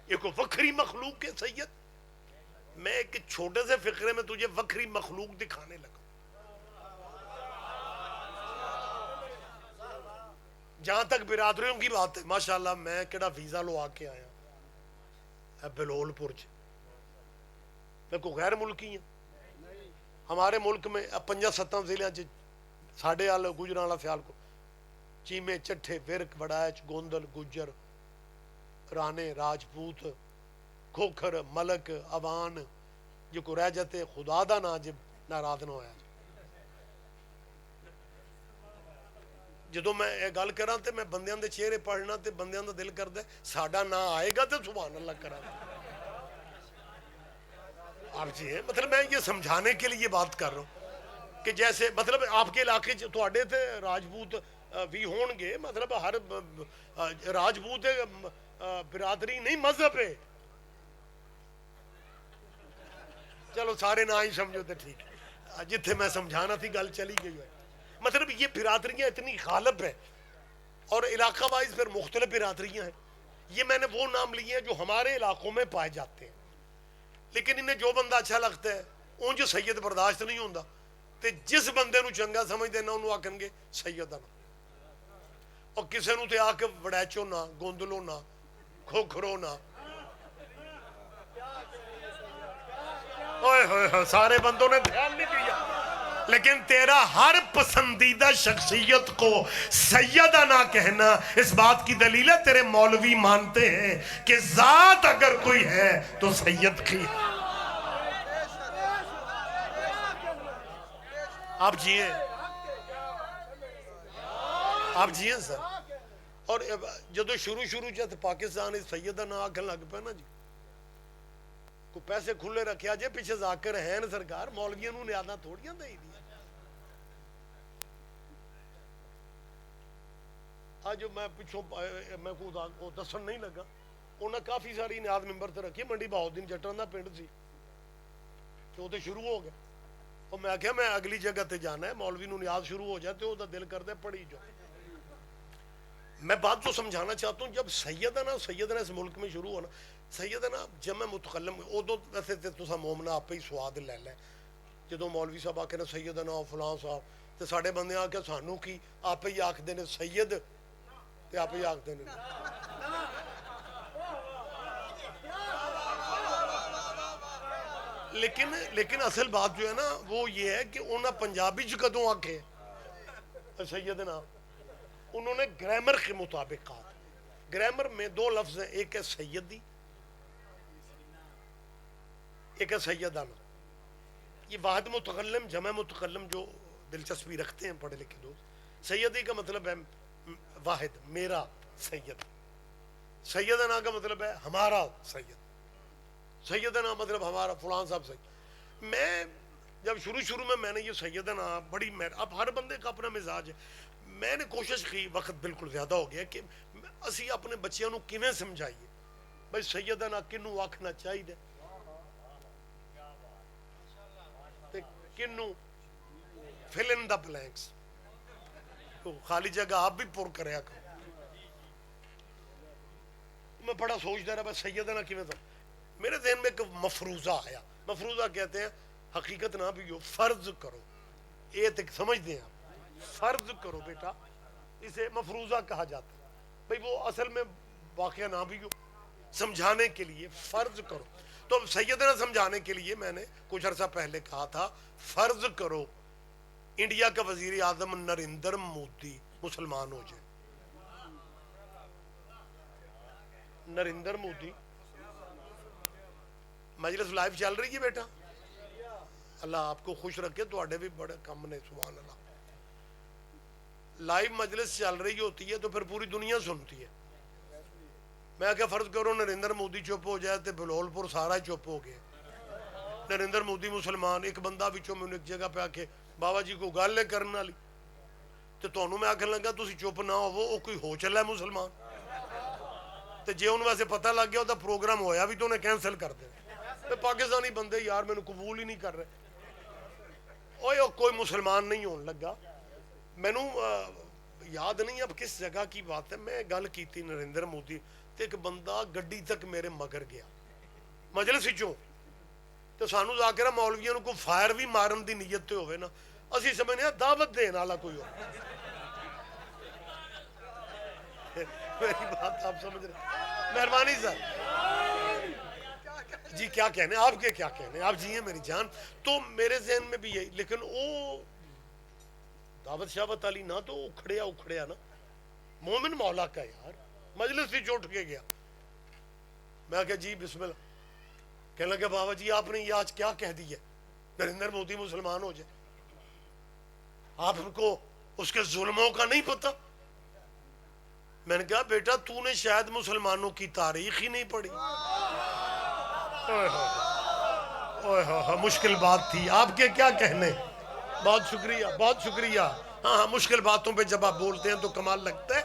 A: ایک وکری مخلوق ہے سید. میں ایک چھوٹے سے فقرے میں تجھے وکری مخلوق دکھانے لگا. جہاں تک برادریوں کی بات ہے، ماشاءاللہ میں کیڑا ویزا لو آ کے آیا بلول پور چ، میں کو غیر ملکی ہیں. ہمارے ملک میں 5-7 ضلع ساڑھے آل گجراں سیال کو چیمے چٹھے ورک وڑائچ گوندل گجر رانے راجپوت کھوکھر ملک اوان جو کو رہ جاتے خدا دا نا جب ناراض نہ ہویا. جدو میں یہ گل کراں تے میں بندیاں دے چہرے پڑھنا تے بندیاں دا دل کردا ہے ساڈا نا آئے گا تے سبحان اللہ کراں. آپ جی ہیں مطلب میں یہ سمجھانے کے لیے بات کر رہا ہوں کہ جیسے مطلب آپ کے علاقے تواڈے تے راجپوت بھی ہون گے، مطلب ہر راجپوت برادری نہیں مذہب ہے. چلو سارے نہ ہی سمجھو تو ٹھیک ہے، جتھے میں سمجھانا تھی گل چلی گئی ہے. مطلب یہ برادریاں اتنی غالب ہیں اور علاقہ وائز پھر مختلف برادریاں ہیں. یہ میں نے وہ نام لیے ہیں جو ہمارے علاقوں میں پائے جاتے ہیں، لیکن انہیں جو بندہ اچھا لگتا ہے ان جو سید برداشت نہیں ہوتا، تے جس بندے نو چنگا سمجھ دینا انہوں آکھن گے سید آنا، اور کسے نو تے آ کے وڑیچو نہ گوندلو نہ کھوکھرو نہ. اوئے ہوئے ہوئے سارے بندوں نے دھیان نہیں دیا. لیکن تیرا ہر پسندیدہ شخصیت کو سیدہ نہ کہنا اس بات کی دلیل ہے تیرے مولوی مانتے ہیں کہ ذات اگر کوئی ہے تو سید کی ہے. آپ جیئے سر. اور جدو شروع جد پاکستان سیدہ نہ آکھن لگ پہ نا جی، کو پیسے کھلے رکھیا جے پیچھے ذاکر ہیں سرکار مولویوں نو نیادہ تھوڑیاں دے دی. آج جو میں پچھوں میں کو دسن نہیں لگا، انہاں کافی ساری نیاد ممبر تے رکھی. منڈی بہاؤدین جٹاں دا پنڈ سی تو تے شروع ہو گیا. اور میں کہا میں اگلی جگہ تے جانا ہے، مولوی نو نیاد شروع ہو جائے تو دل کرتا ہے پڑھی جو. میں بات جو سمجھانا چاہتا ہوں، جب سیدنا اس ملک میں شروع ہونا، سیدنا جمع متکلم ادو ویسے تو مومنا آپ ہی سواد لے لے. جدو مولوی صاحب آکھے نا سیدنا فلاں صاحب تے ساڈے بندے آ کے سانو کی آپ ہی آکھدے نے سید تے آپ ہی آکھدے نے. لیکن اصل بات جو ہے نا وہ یہ ہے کہ انہاں پنجابی چ کدوں آکھے سیدنا، انہوں نے گرامر کے مطابق کہا. گرامر میں 2 لفظ ہیں، ایک ہے سیدی ایک ہے سیدانہ. یہ واحد متکلم جمع متکلم جو دلچسپی رکھتے ہیں پڑھے لکھے دوست، سیدی کا مطلب ہے واحد میرا سید، سیدنا کا مطلب ہے ہمارا سید، سیدنا مطلب ہمارا فلان صاحب سید. میں جب شروع میں نے یہ سیدنا بڑی اب ہر بندے کا اپنا مزاج ہے. میں نے کوشش کی، وقت بالکل زیادہ ہو گیا، کہ اسی اپنے بچیاں نو کیویں سمجھائیے بھائی سیدنا کنوں آکھنا چاہیے تے کنوں fill in the blanks، تو خالی جگہ آپ بھی پر کریا کرو. میں بڑا سوچتا رہا بس سیدنا کیویں تھا. میرے ذہن میں ایک مفروضہ آیا. مفروضہ کہتے ہیں حقیقت نہ بھی ہو، فرض کرو، یہ تک سمجھتے ہیں آپ، فرض کرو بیٹا، اسے مفروضہ کہا جاتا ہے. بھئی وہ اصل میں واقعہ نہ بھی ہو، سمجھانے کے لیے فرض کرو. تو سیدنا سمجھانے کے لیے میں نے کچھ عرصہ پہلے کہا تھا فرض کرو انڈیا کا وزیر اعظم نریندر مودی مسلمان ہو جائے. نریندر مودی، مجلس لائیو چل رہی ہے بیٹا، اللہ آپ کو خوش رکھے. تواڈے بھی بڑے کم نے, سبحان اللہ. لائیو مجلس چل رہی ہوتی ہے تو پھر پوری دنیا سنتی ہے. میں کیا فرض کرو نریندر مودی چپ ہو جائے تو بلول پور سارا چپ ہو گیا. نریندر مودی مسلمان, ایک بندہ بچوں میں ایک جگہ پہ آ کے بابا جی کو گل ہے کرنے والی, تو تمہوں میں آخر لگا تسی چپ نہ ہو, وہ کوئی ہو چلا ہے مسلمان. تو جے انہوں ویسے پتہ لگ گیا وہ پروگرام ہویا بھی تو انہیں کینسل کر دیں. پاکستانی بندے یار میں نے قبول ہی نہیں کر رہے. اوہ کوئی مسلمان نہیں ہون لگا. میں نے یاد نہیں اب کس جگہ کی بات ہے, میں گل کی تھی نریندر مودی تے ایک بندہ گڈی تک میرے مگر گیا مجلس وچوں. تو سانو ذاکرہ مولویوں کو فائر بھی مارن دی نیت تے ہوئے نا, اسی سمجھنے ہیں دعوت دین والا کوئی ہو. میری بات آپ سمجھ رہے, مہربانی سر جی. کیا کہنے آپ کے, کیا کہنے آپ جی ہیں میری جان. تو میرے ذہن میں بھی یہی, لیکن وہ دعوت شاوت علی نہ تو اکھڑیا نا, مومن مولا کا یار. مجلس بھی چوٹ کے گیا. میں کہا جی بسم اللہ. کہنے لگا بابا جی آپ نے یہ آج کیا کہہ دی ہے, نریندر مودی مسلمان ہو جائے, آپ کو اس کے ظلموں کا نہیں پتہ. میں نے کہا بیٹا تو نے شاید مسلمانوں کی تاریخ ہی نہیں پڑھی. مشکل بات تھی, آپ کے کیا کہنے. بہت شکریہ, بہت شکریہ. ہاں مشکل باتوں پہ جب آپ بولتے ہیں تو کمال لگتا ہے.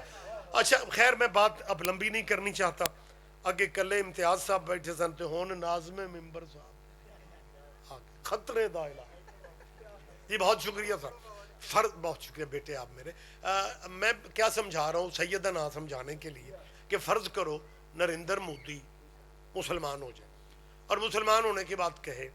A: اچھا خیر میں بات اب لمبی نہیں کرنی چاہتا. آگے کلے امتیاز صاحب بیٹھے سن تے ہون ناظم ممبر صاحب خطرے دا علاقہ. جی بہت شکریہ سر. فرض, بہت شکریہ بیٹے آپ میرے. میں کیا سمجھا رہا ہوں سیدنا سمجھانے کے لیے کہ فرض کرو نریندر مودی مسلمان ہو جائے اور مسلمان ہونے کی بات کہے,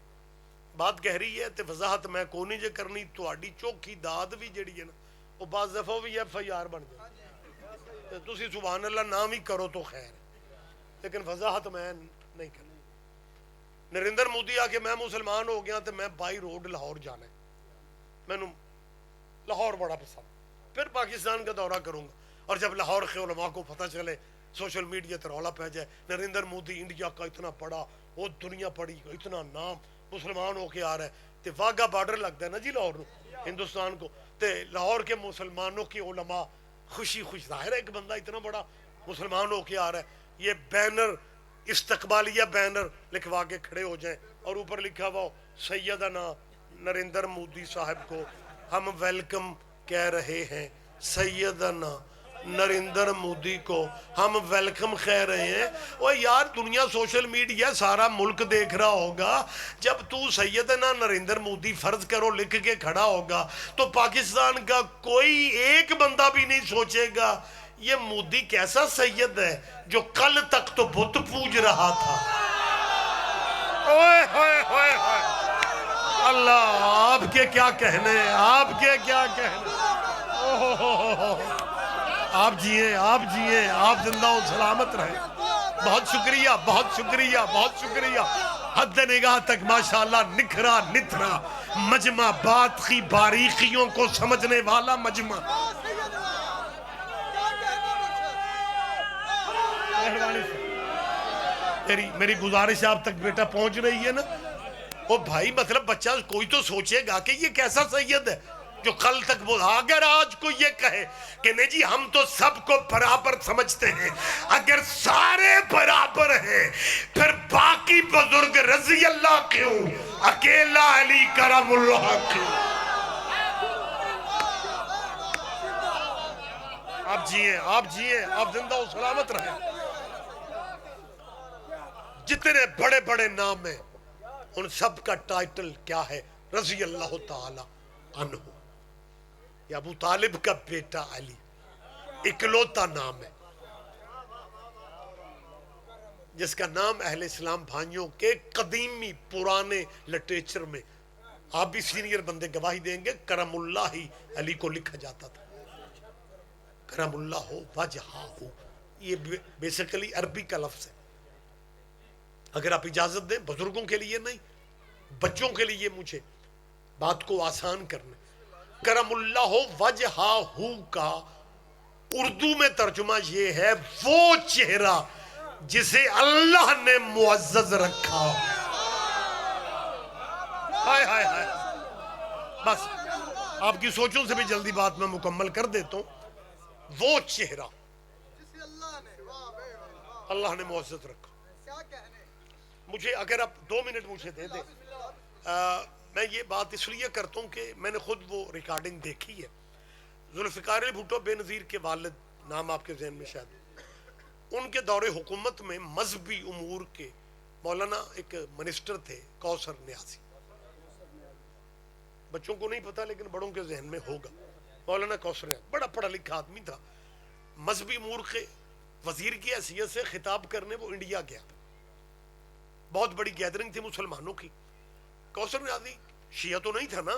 A: بات کہہ رہی ہے تو وضاحت میں کو نہیں جے کرنی. تواڈی چوکھی داد بھی جڑی ہے نا وہ بعض دفعہ بھی FIR بن جائے. تسی سبحان اللہ نہ بھی کرو تو خیر, لیکن وضاحت میں نہیں کرنی. نریندر مودی آ کے میں مسلمان ہو گیا تو میں بائی روڈ لاہور جانا ہے. میں نے لاہور بڑا پسند, پھر پاکستان کا دورہ کروں گا. اور جب لاہور کے علماء کو پتہ چلے, سوشل میڈیا تے رولا پہ جائے نریندر مودی انڈیا کا اتنا بڑا, وہ دنیا پڑی اتنا نام, مسلمان ہو کے آ رہا ہے, تے واگا بارڈر لگتا ہے نا جی لاہور ہندوستان کو, تے لاہور کے مسلمانوں کی علماء خوشی خوش, ظاہر ہے ایک بندہ اتنا بڑا مسلمان ہو کے آ رہا ہے, یہ بینر استقبالیہ بینر لکھوا کے کھڑے ہو جائیں اور اوپر لکھا ہوا سیدنا نریندر مودی صاحب کو ہم ویلکم کہہ رہے ہیں, سیدنا نریندر مودی کو ہم ویلکم کہہ رہے ہیں. وہ یار دنیا سوشل میڈیا سارا ملک دیکھ رہا ہوگا. جب تو سیدنا نریندر مودی فرض کرو لکھ کے کھڑا ہوگا تو پاکستان کا کوئی ایک بندہ بھی نہیں سوچے گا یہ مودی کیسا سید ہے جو کل تک تو بت پوج رہا تھا. اوئے ہوئے ہوئے ہوئے اللہ, آپ کے کیا کہنے, آپ کے کیا کہنے. آپ جیئے, آپ جیئے, آپ زندہ و سلامت رہیں. بہت شکریہ, بہت شکریہ, بہت شکریہ. حد نگاہ تک ماشاءاللہ نکھرا نتھرا مجمع, بات کی باریکیوں کو سمجھنے والا مجمع. میری گزارش آپ تک بیٹا پہنچ رہی ہے نا. وہ بھائی مطلب بچہ کوئی تو سوچے گا کہ یہ کیسا سید ہے جو کل تک بولا. اگر آج کو یہ کہے کہ نہیں جی ہم تو سب کو برابر سمجھتے ہیں, اگر سارے برابر ہیں پھر باقی بزرگ رضی اللہ کیوں, اکیلا علی کرم اللہ کیوں. آپ جیئے, آپ جیئے, آپ زندہ و سلامت رہیں. جتنے بڑے بڑے نام ہیں ان سب کا ٹائٹل کیا ہے, رضی اللہ تعالی عنہ. یہ ابو طالب کا بیٹا علی اکلوتا نام ہے جس کا نام اہل اسلام بھائیوں کے قدیمی پرانے لٹریچر میں, آپ بھی سینئر بندے گواہی دیں گے, کرم اللہ ہی علی کو لکھا جاتا تھا. کرم اللہ ہو وجہہ ہو, یہ بیسیکلی عربی کا لفظ ہے. اگر آپ اجازت دیں, بزرگوں کے لیے نہیں بچوں کے لیے مجھے بات کو آسان کرنا, کرم اللہ وجہہ کا اردو میں ترجمہ یہ ہے وہ چہرہ جسے اللہ نے معزز رکھا. ہائے ہائے ہائے. بس آپ کی سوچوں سے بھی جلدی بات میں مکمل کر دیتا ہوں. وہ چہرہ اللہ نے معزز رکھا. مجھے اگر آپ 2 منٹ مجھے دے دیں, میں یہ بات اس لیے کرتا ہوں کہ میں نے خود وہ ریکارڈنگ دیکھی ہے. ذوالفقار علی بھٹو بے نظیر کے والد, نام آپ کے ذہن میں شاید, ان کے دور حکومت میں مذہبی امور کے مولانا ایک منسٹر تھے, کوثر نیازی. بچوں کو نہیں پتا لیکن بڑوں کے ذہن میں ہوگا. مولانا کوثر نیازی بڑا پڑھا لکھا آدمی تھا. مذہبی امور کے وزیر کی حیثیت سے خطاب کرنے وہ انڈیا گیا. بہت بڑی گیدرنگ تھی مسلمانوں کی. کوثر نیازی شیعہ تو نہیں تھا نا,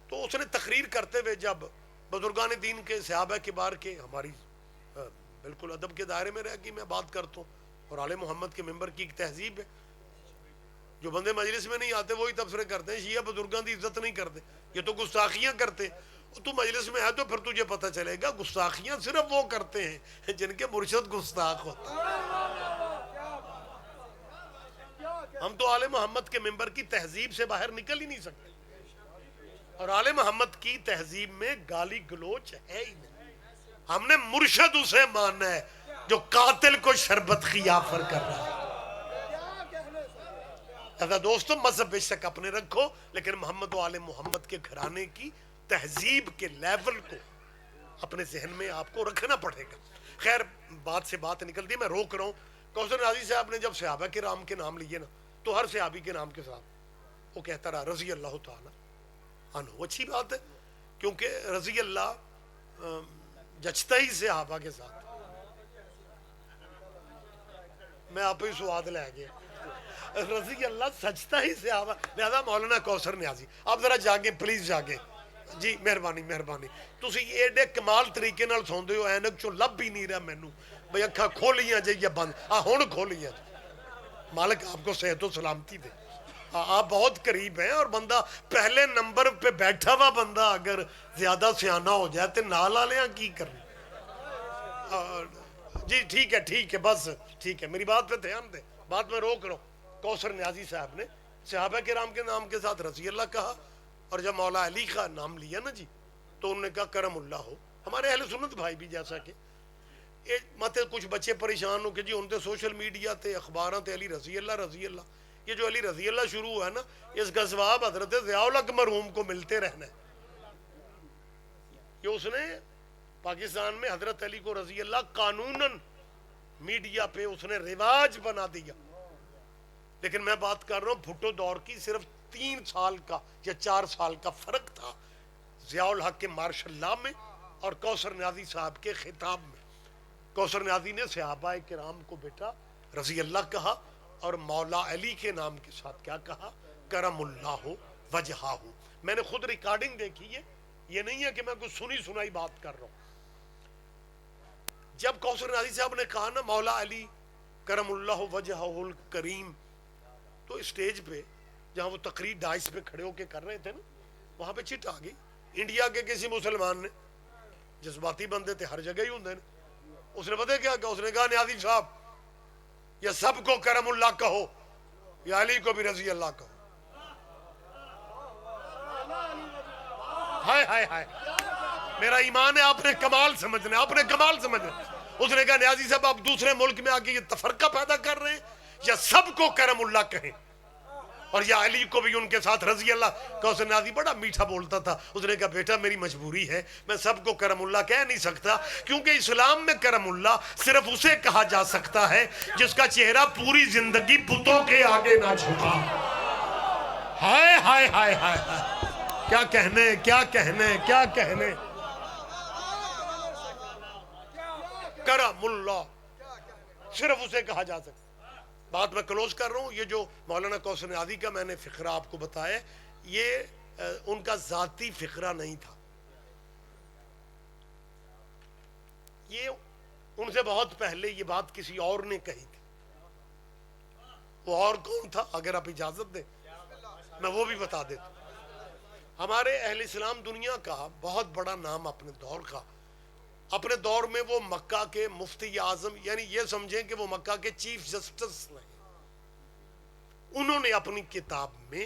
A: تو اس نے تقریر کرتے ہوئے جب بزرگان دین کے, صحابہ کبار کے, ہماری بالکل ادب کے دائرے میں رہ کے میں بات کرتا ہوں, اور آل محمد کے ممبر کی ایک تہذیب ہے. جو بندے مجلس میں نہیں آتے وہی تبصرے کرتے ہیں, شیعہ بزرگان دی عزت نہیں کرتے, یہ تو گستاخیاں کرتے. تو مجلس میں ہے تو پھر تجھے پتہ چلے گا گستاخیاں صرف وہ کرتے ہیں جن کے مرشد گستاخ ہوتے ہیں. ہم تو آل محمد کے ممبر کی تہذیب سے باہر نکل ہی نہیں سکتے, اور آل محمد کی تہذیب میں گالی گلوچ ہے ہی نہیں. ہم نے مرشد اسے ماننا ہے جو قاتل کو شربت خیافر کر رہا ہے. ایسا دوستو, مذہب بے شک اپنے رکھو, لیکن محمد و آل محمد کے گھرانے کی تہذیب کے لیول کو اپنے ذہن میں آپ کو رکھنا پڑے گا. خیر, بات سے بات نکل دی, میں روک رہا ہوں. کوثر نیازی صاحب نے جب صحابہ کرام کے نام لیے نا, تو ہر صحابی کے نام کے ساتھ وہ کہتا رہا رضی اللہ تعالی عنہ. اچھی بات ہے, کیونکہ رضی اللہ جچتا ہی صحابہ کے ساتھ. میں آپ ہی سواد لے گیا, رضی اللہ سجتا ہی صحابہ, لہذا مولانا کوثر نیازی آپ ذرا جاگیں, پلیز جاگیں جی, مہربانی مہربانی. تسی ایڈے کمال طریقے نال سوندے ہو, اینک چو لب بھی نہیں رہا مینوں بھئی اکھاں کھولیاں جے یا بند, ہن کھولیاں جے. مالک آپ کو صحت و سلامتی دے. آپ بہت قریب ہیں, اور بندہ پہلے نمبر پہ بیٹھا ہوا بندہ اگر زیادہ سیانہ ہو جائے تو نال والیاں کی کریں. جی ٹھیک ہے بس ٹھیک ہے, میری بات پہ دھیان دیں, بات میں روک رہا ہوں. کوثر نیازی صاحب نے صحابہ کرام کے نام کے ساتھ رضی اللہ کہا, اور جب مولا علی کا نام لیا نا جی, تو انہوں نے کہا کرم اللہ ہو. ہمارے اہل سنت بھائی بھی جیسا کہ مت کچھ بچے پریشان ہو کہ جی ان تے سوشل میڈیا تے اخباراں تے علی رضی اللہ, یہ جو علی رضی اللہ شروع ہوا ہے نا, اس کا ثواب حضرت ضیاء الحق مرحوم کو ملتے رہنا ہے. کہ اس نے پاکستان میں حضرت علی کو رضی اللہ قانوناً میڈیا پہ اس نے رواج بنا دیا. لیکن میں بات کر رہا ہوں بھٹو دور کی, صرف 3 سال کا یا 4 سال کا فرق تھا ضیاء الحق کے مارشل لا میں اور کوثر نیازی صاحب کے خطاب میں. کوثر نیازی نے صحابہ کرام کو بیٹا رضی اللہ کہا, اور مولا علی کے نام کے ساتھ کیا کہا, کرم اللہ وجہہ. میں نے خود ریکارڈنگ دیکھی ہے, یہ نہیں ہے کہ میں کوئی سنی سنائی بات کر رہا ہوں. جب کوثر نیازی صاحب نے کہا نا مولا علی کرم اللہ وجہہ الکریم, تو اسٹیج پہ جہاں وہ تقریر ڈائس پہ کھڑے ہو کے کر رہے تھے نا, وہاں پہ چٹ آ گئی. انڈیا کے کسی مسلمان نے, جذباتی بندے تھے ہر جگہ ہی ہوندے نے, اس نے پتہ کیا کہا, اس نے کہا نیازی صاحب یا سب کو کرم اللہ کہو یا علی کو بھی رضی اللہ کہو. ہائے ہائے ہائے, میرا ایمان ہے آپ نے کمال سمجھنا ہے, آپ نے کمال سمجھنا. اس نے کہا نیازی صاحب آپ دوسرے ملک میں آ کے یہ تفرقہ پیدا کر رہے ہیں, یا سب کو کرم اللہ کہیں اور یا علی کو بھی ان کے ساتھ رضی اللہ. کوثر نیازی بڑا میٹھا بولتا تھا, اس نے کہا بیٹا میری مجبوری ہے, میں سب کو کرم اللہ کہہ نہیں سکتا, کیونکہ اسلام میں کرم اللہ صرف اسے کہا جا سکتا ہے جس کا چہرہ پوری زندگی بتوں کے آگے نہ جھکا. ہائے ہائے ہائے ہائے, کیا کہنے کیا کہنے کیا کہنے. کرم اللہ صرف اسے کہا جا سکتا. بات میں کلوز کر رہا ہوں. یہ جو مولانا کوثر نیازی کا میں نے فقرہ آپ کو بتایا, یہ ان کا ذاتی فقرہ نہیں تھا, یہ ان سے بہت پہلے یہ بات کسی اور نے کہی تھی. وہ اور کون تھا اگر آپ اجازت دیں میں وہ بھی بتا دیتا ہوں. ہمارے اہل اسلام دنیا کا بہت بڑا نام اپنے دور کا, اپنے دور میں وہ مکہ کے مفتی اعظم, یعنی یہ سمجھیں کہ وہ مکہ کے چیف جسٹس نہیں. انہوں نے اپنی کتاب میں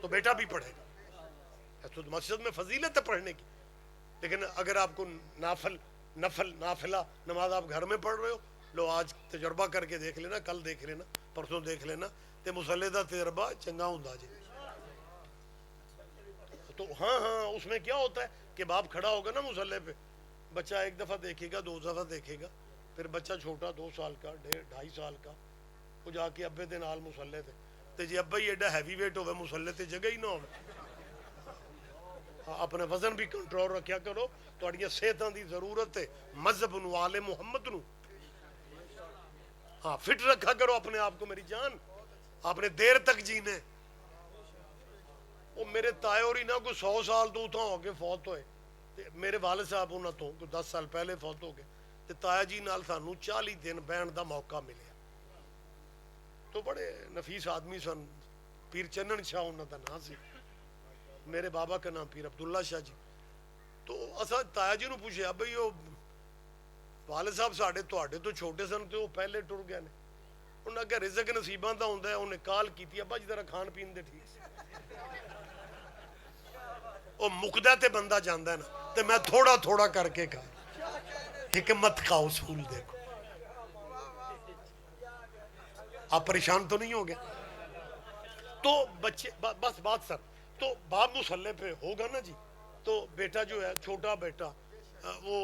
B: تو بیٹا بھی پڑھے گا. تو مسجد میں فضیلت ہے پڑھنے کی، لیکن اگر آپ کو نافلہ نماز آپ گھر میں پڑھ رہے ہو، لو آج تجربہ کر کے دیکھ لینا، کل دیکھ لینا، پرسوں دیکھ لینا تے مسلے دا تجربہ چنگا ہوندا جی. تو ہاں اس میں کیا ہوتا ہے کہ باپ کھڑا ہوگا نا مسلے پہ، بچہ ایک دفعہ دیکھے گا، 2 دفعہ دیکھے گا، پھر بچہ چھوٹا 2 سال کا 2.5 سال کا وہ جا کے ابے دے نال مسلے تے تے جی ابا ہی ایڈا ہیوی ویٹ ہوئے مسلے تے جگہ ہی نہ ہوئے. اپنے وزن بھی کنٹرول رکھیا کرو، تہاڈیاں صحتاں دی ضرورت ہے مذہب نو، آل محمد نو. ہاں فٹ رکھا کرو اپنے آپ کو میری جان، آپ نے دیر تک جینے. وہ میرے تائے اور ہی نہ کوئی 100 سال تو اتھاں ہو کے فوت ہوئے، میرے والد صاحب انہوں تو کوئی 10 سال پہلے فوت ہو گئے، تے تایا جی نال سانوں 40 دن بہن دا موقع ملیا. تو بڑے نفیس آدمی سن، پیر چنن شاہ انہوں دا نام سی، میرے بابا کا نام پیر عبداللہ شاہ جی. تو اساں تایا جی نو پوچھیا بھئی وہ والد صاحب ساڈے تواڈے تو چھوٹے سن تے وہ پہلے ٹر گئے نے. انہاں کہ رزق نصیباں دا ہوندا ہے. انہیں کال کیتی ابا جی ذرا کھان پین دے ٹھیک سے. وہ مکدا تے بندہ جاندا ہے نا، تے میں تھوڑا تھوڑا کر کے کھا. حکمت کا اصول دیکھو. آپ پریشان تو نہیں ہو گئے؟ تو بچے بس بات سر، تو باپ مسلح پہ ہوگا نا جی، تو بیٹا جو ہے چھوٹا بیٹا وہ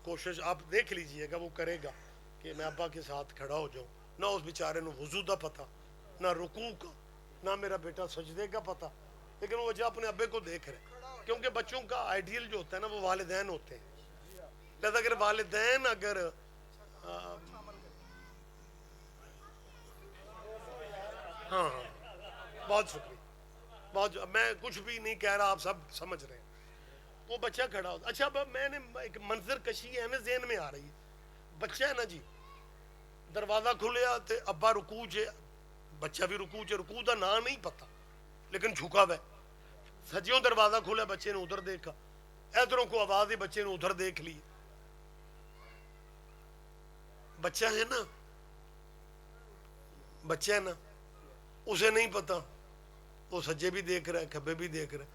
B: کوشش آپ دیکھ لیجئے گا، وہ کرے گا کہ میں ابا کے ساتھ کھڑا ہو جاؤں. نہ اس بیچارے نو وضو دا پتہ، نہ رکوع کا، نہ میرا بیٹا سجدے کا پتہ، لیکن وہ جب اپنے ابے کو دیکھ رہے، کیونکہ بچوں کا آئیڈیل جو ہوتا ہے نا وہ والدین ہوتے ہیں. لہذا اگر والدین اگر ہاں بہت شکریہ، بہت میں کچھ بھی نہیں کہہ رہا، آپ سب سمجھ رہے ہیں. وہ بچہ کھڑا ہوتا. اچھا اب میں نے ایک منظر کشی ہے میں ذہن میں آ رہی ہے. بچہ ہے نا جی، دروازہ کھلیا تے ابا رکوع چ، بچہ بھی رکوع چ، رکوع دا نام نہیں پتا لیکن جھکا ہوا ہے. سجیوں دروازہ کھولا، بچے نے ادھر دیکھا، ادھروں کو آواز ہے، بچے نے ادھر دیکھ لی. بچہ ہے نا، بچہ ہے نا، اسے نہیں پتا، وہ سجے بھی دیکھ رہا ہے کھبے بھی دیکھ رہا ہے.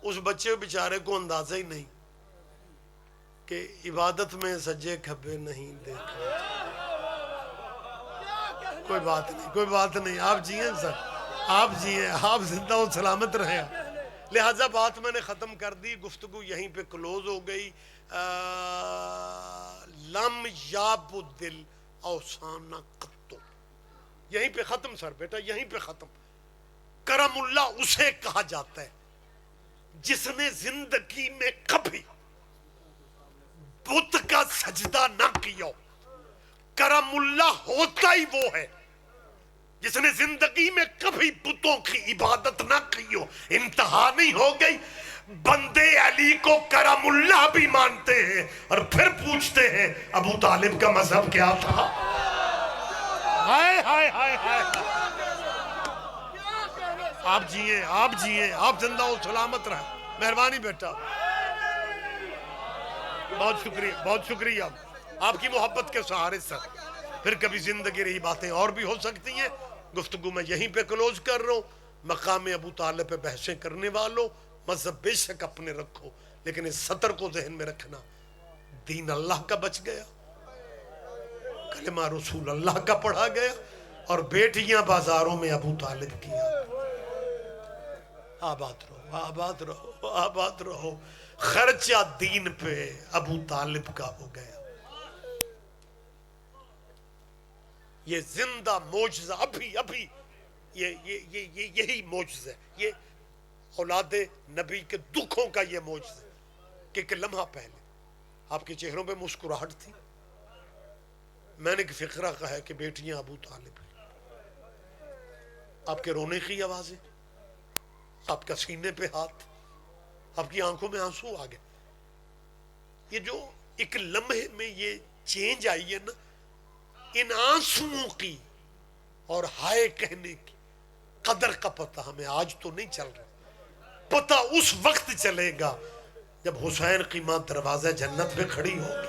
B: اس بچے بیچارے کو اندازہ ہی نہیں کہ عبادت میں سجے کھبے نہیں دیکھا. کوئی بات نہیں، کوئی بات نہیں، آپ جیئیں سر، آپ جیئیں، آپ زندہ و سلامت رہیں. لہٰذا بات میں نے ختم کر دی، گفتگو یہیں پہ کلوز ہو گئی. لم یاب دل اوسانہ قطو، یہیں پہ ختم سر بیٹا، یہیں پہ ختم. کرم اللہ اسے کہا جاتا ہے جس نے زندگی میں کبھی بت کا سجدہ نہ کیا. کرم اللہ ہوتا ہی وہ ہے جس نے زندگی میں کبھی بتوں کی عبادت نہ کی ہو. انتہا نہیں ہو گئی، بندے علی کو کرم اللہ بھی مانتے ہیں اور پھر پوچھتے ہیں ابو طالب کا مذہب کیا تھا. ہائے ہائے ہائے ہائے، آپ جیئیں، آپ جیئیں، آپ زندہ و سلامت رہیں. مہربانی بیٹا، بہت شکریہ، بہت شکریہ آپ کی محبت کے سہارے سر. پھر کبھی زندگی رہی باتیں اور بھی ہو سکتی ہیں. گفتگو میں یہیں پہ کلوز کر رہا ہوں. مقام ابو طالب پہ بحثیں کرنے والوں، مذہب بے شک اپنے رکھو، لیکن اس سطر کو ذہن میں رکھنا، دین اللہ کا بچ گیا، کلمہ رسول اللہ کا پڑھا گیا، اور بیٹیاں بازاروں میں ابو طالب کی. آباد رہو، آباد رہو، آباد رہو. خرچہ دین پہ ابو طالب کا ہو گیا. یہ زندہ معجزہ ابھی ابھی یہی معجزہ ہے. یہ اولاد نبی کے دکھوں کا یہ معجزہ ہے کہ ایک لمحہ پہلے آپ کے چہروں پہ مسکراہٹ تھی. میں نے ایک فقرہ کہا ہے کہ بیٹیاں ابو طالب ہیں. آپ کے رونے کی آوازیں، آپ کا سینے پہ ہاتھ، آپ کی آنکھوں میں آنسو آ گئے. یہ جو ایک لمحے میں یہ چینج آئی ہے نا، ان آنسوؤں کی اور ہائے کہنے کی قدر کا پتہ ہمیں آج تو نہیں چل رہا. پتہ اس وقت چلے گا جب حسین کی ماں دروازہ جنت پہ کھڑی ہوگی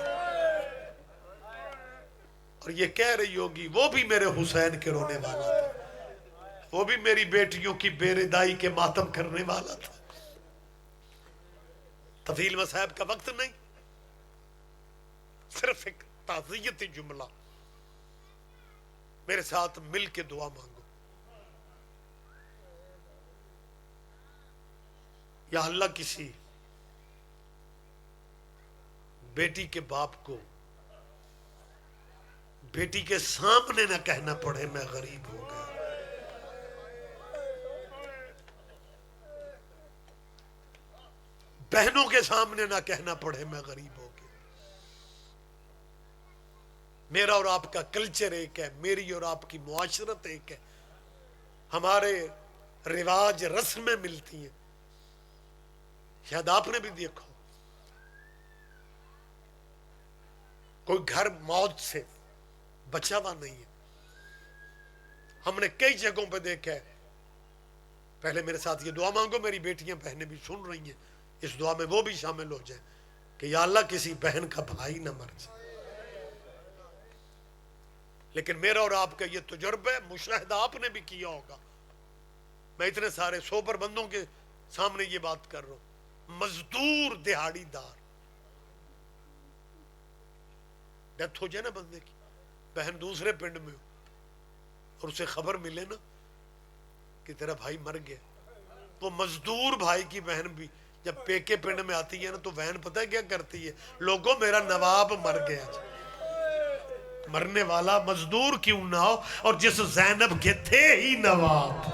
B: اور یہ کہہ رہی ہوگی وہ بھی میرے حسین کے رونے والا تھا. وہ بھی میری بیٹیوں کی بیردائی کے ماتم کرنے والا تھا. طویل مصائب کا وقت نہیں، صرف ایک تعزیتی جملہ. میرے ساتھ مل کے دعا مانگو. یا اللہ کسی بیٹی کے باپ کو بیٹی کے سامنے نہ کہنا پڑے میں غریب ہو گیا. بہنوں کے سامنے نہ کہنا پڑے میں غریب ہو گیا. میرا اور آپ کا کلچر ایک ہے، میری اور آپ کی معاشرت ایک ہے، ہمارے رواج رسمیں ملتی ہیں. شاید آپ نے بھی دیکھو کوئی گھر موت سے بچا ہوا نہیں ہے. ہم نے کئی جگہوں پہ دیکھا ہے. پہلے میرے ساتھ یہ دعا مانگو، میری بیٹیاں بہنیں بھی سن رہی ہیں، اس دعا میں وہ بھی شامل ہو جائیں کہ یا اللہ کسی بہن کا بھائی نہ مر جائے. لیکن میرا اور آپ کا یہ تجربہ ہے، مشاہدہ آپ نے بھی کیا ہوگا. میں اتنے سارے سوبر بندوں کے سامنے یہ بات کر رہا ہوں. مزدور دہاڑی دار ڈیتھ ہو جائے نا بندے کی، بہن دوسرے پنڈ میں ہو اور اسے خبر ملے نا کہ تیرا بھائی مر گیا، وہ مزدور بھائی کی بہن بھی جب پیکے پنڈ میں آتی ہے نا تو بہن پتہ ہے کیا کرتی ہے؟ لوگوں میرا نواب مر گیا. مرنے والا مزدور کیوں نہ ہو، اور جس زینب کے تھے ہی نواب.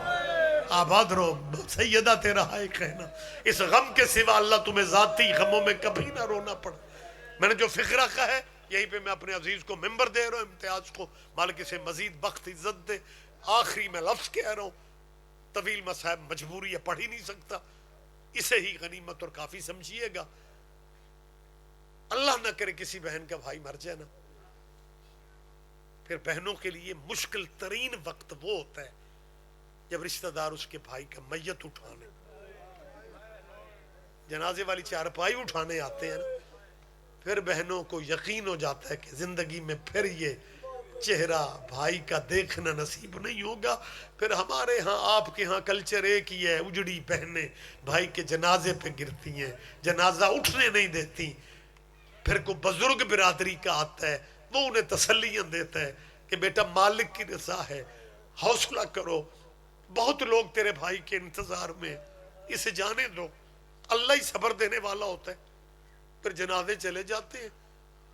B: آباد رہو سیدہ، تیرا حق کہنا. اس غم کے سوا اللہ تمہیں ذاتی غموں میں کبھی نہ رونا پڑے. میں نے جو فقرہ کہا ہے یہیں پہ میں اپنے عزیز کو ممبر دے رہا ہوں، امتیاز کو مالک سے مزید بخت عزت دے. آخری میں لفظ کہہ رہا ہوں، طویل مصائب مجبوری ہے، پڑھ ہی نہیں سکتا، اسے ہی غنیمت اور کافی سمجھیے گا. اللہ نہ کرے کسی بہن کا بھائی مر جائے نا، پھر بہنوں کے لیے مشکل ترین وقت وہ ہوتا ہے جب رشتہ دار اس کے بھائی کا میت اٹھانے، جنازے والی چارپائی اٹھانے آتے ہیں نا، پھر بہنوں کو یقین ہو جاتا ہے کہ زندگی میں پھر یہ چہرہ بھائی کا دیکھنا نصیب نہیں ہوگا. پھر ہمارے ہاں آپ کے ہاں کلچر ایک ہی ہے، اجڑی بہنیں بھائی کے جنازے پہ گرتی ہیں، جنازہ اٹھنے نہیں دیتی. پھر کوئی بزرگ برادری کا آتا ہے، وہ انہیں تسلیاں دیتا ہے کہ بیٹا مالک کی رضا ہے، حوصلہ کرو، بہت لوگ تیرے بھائی کے انتظار میں، اسے جانے دو. اللہ ہی صبر دینے والا ہوتا ہے. پھر جنازے چلے جاتے ہیں،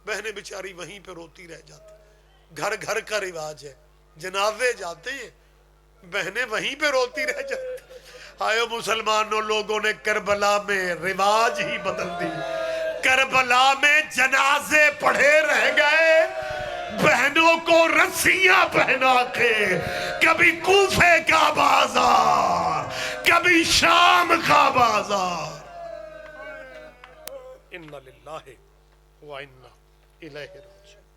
B: بہنیں بیچاری وہیں پہ روتی رہ جاتی. گھر گھر کا رواج ہے، جنازے جاتے ہیں بہنیں وہیں پہ روتی رہ جاتی. آئے مسلمانوں، لوگوں نے کربلا میں رواج ہی بدل دی. کربلا میں جنازے پڑھے رہ گئے، بہنوں کو رسیاں پہنا کے. کبھی کوفے کا بازار، کبھی شام کا بازار. اِنَّ لِلَّهِ وَإِنَّا إِلَيْهِ راجعون.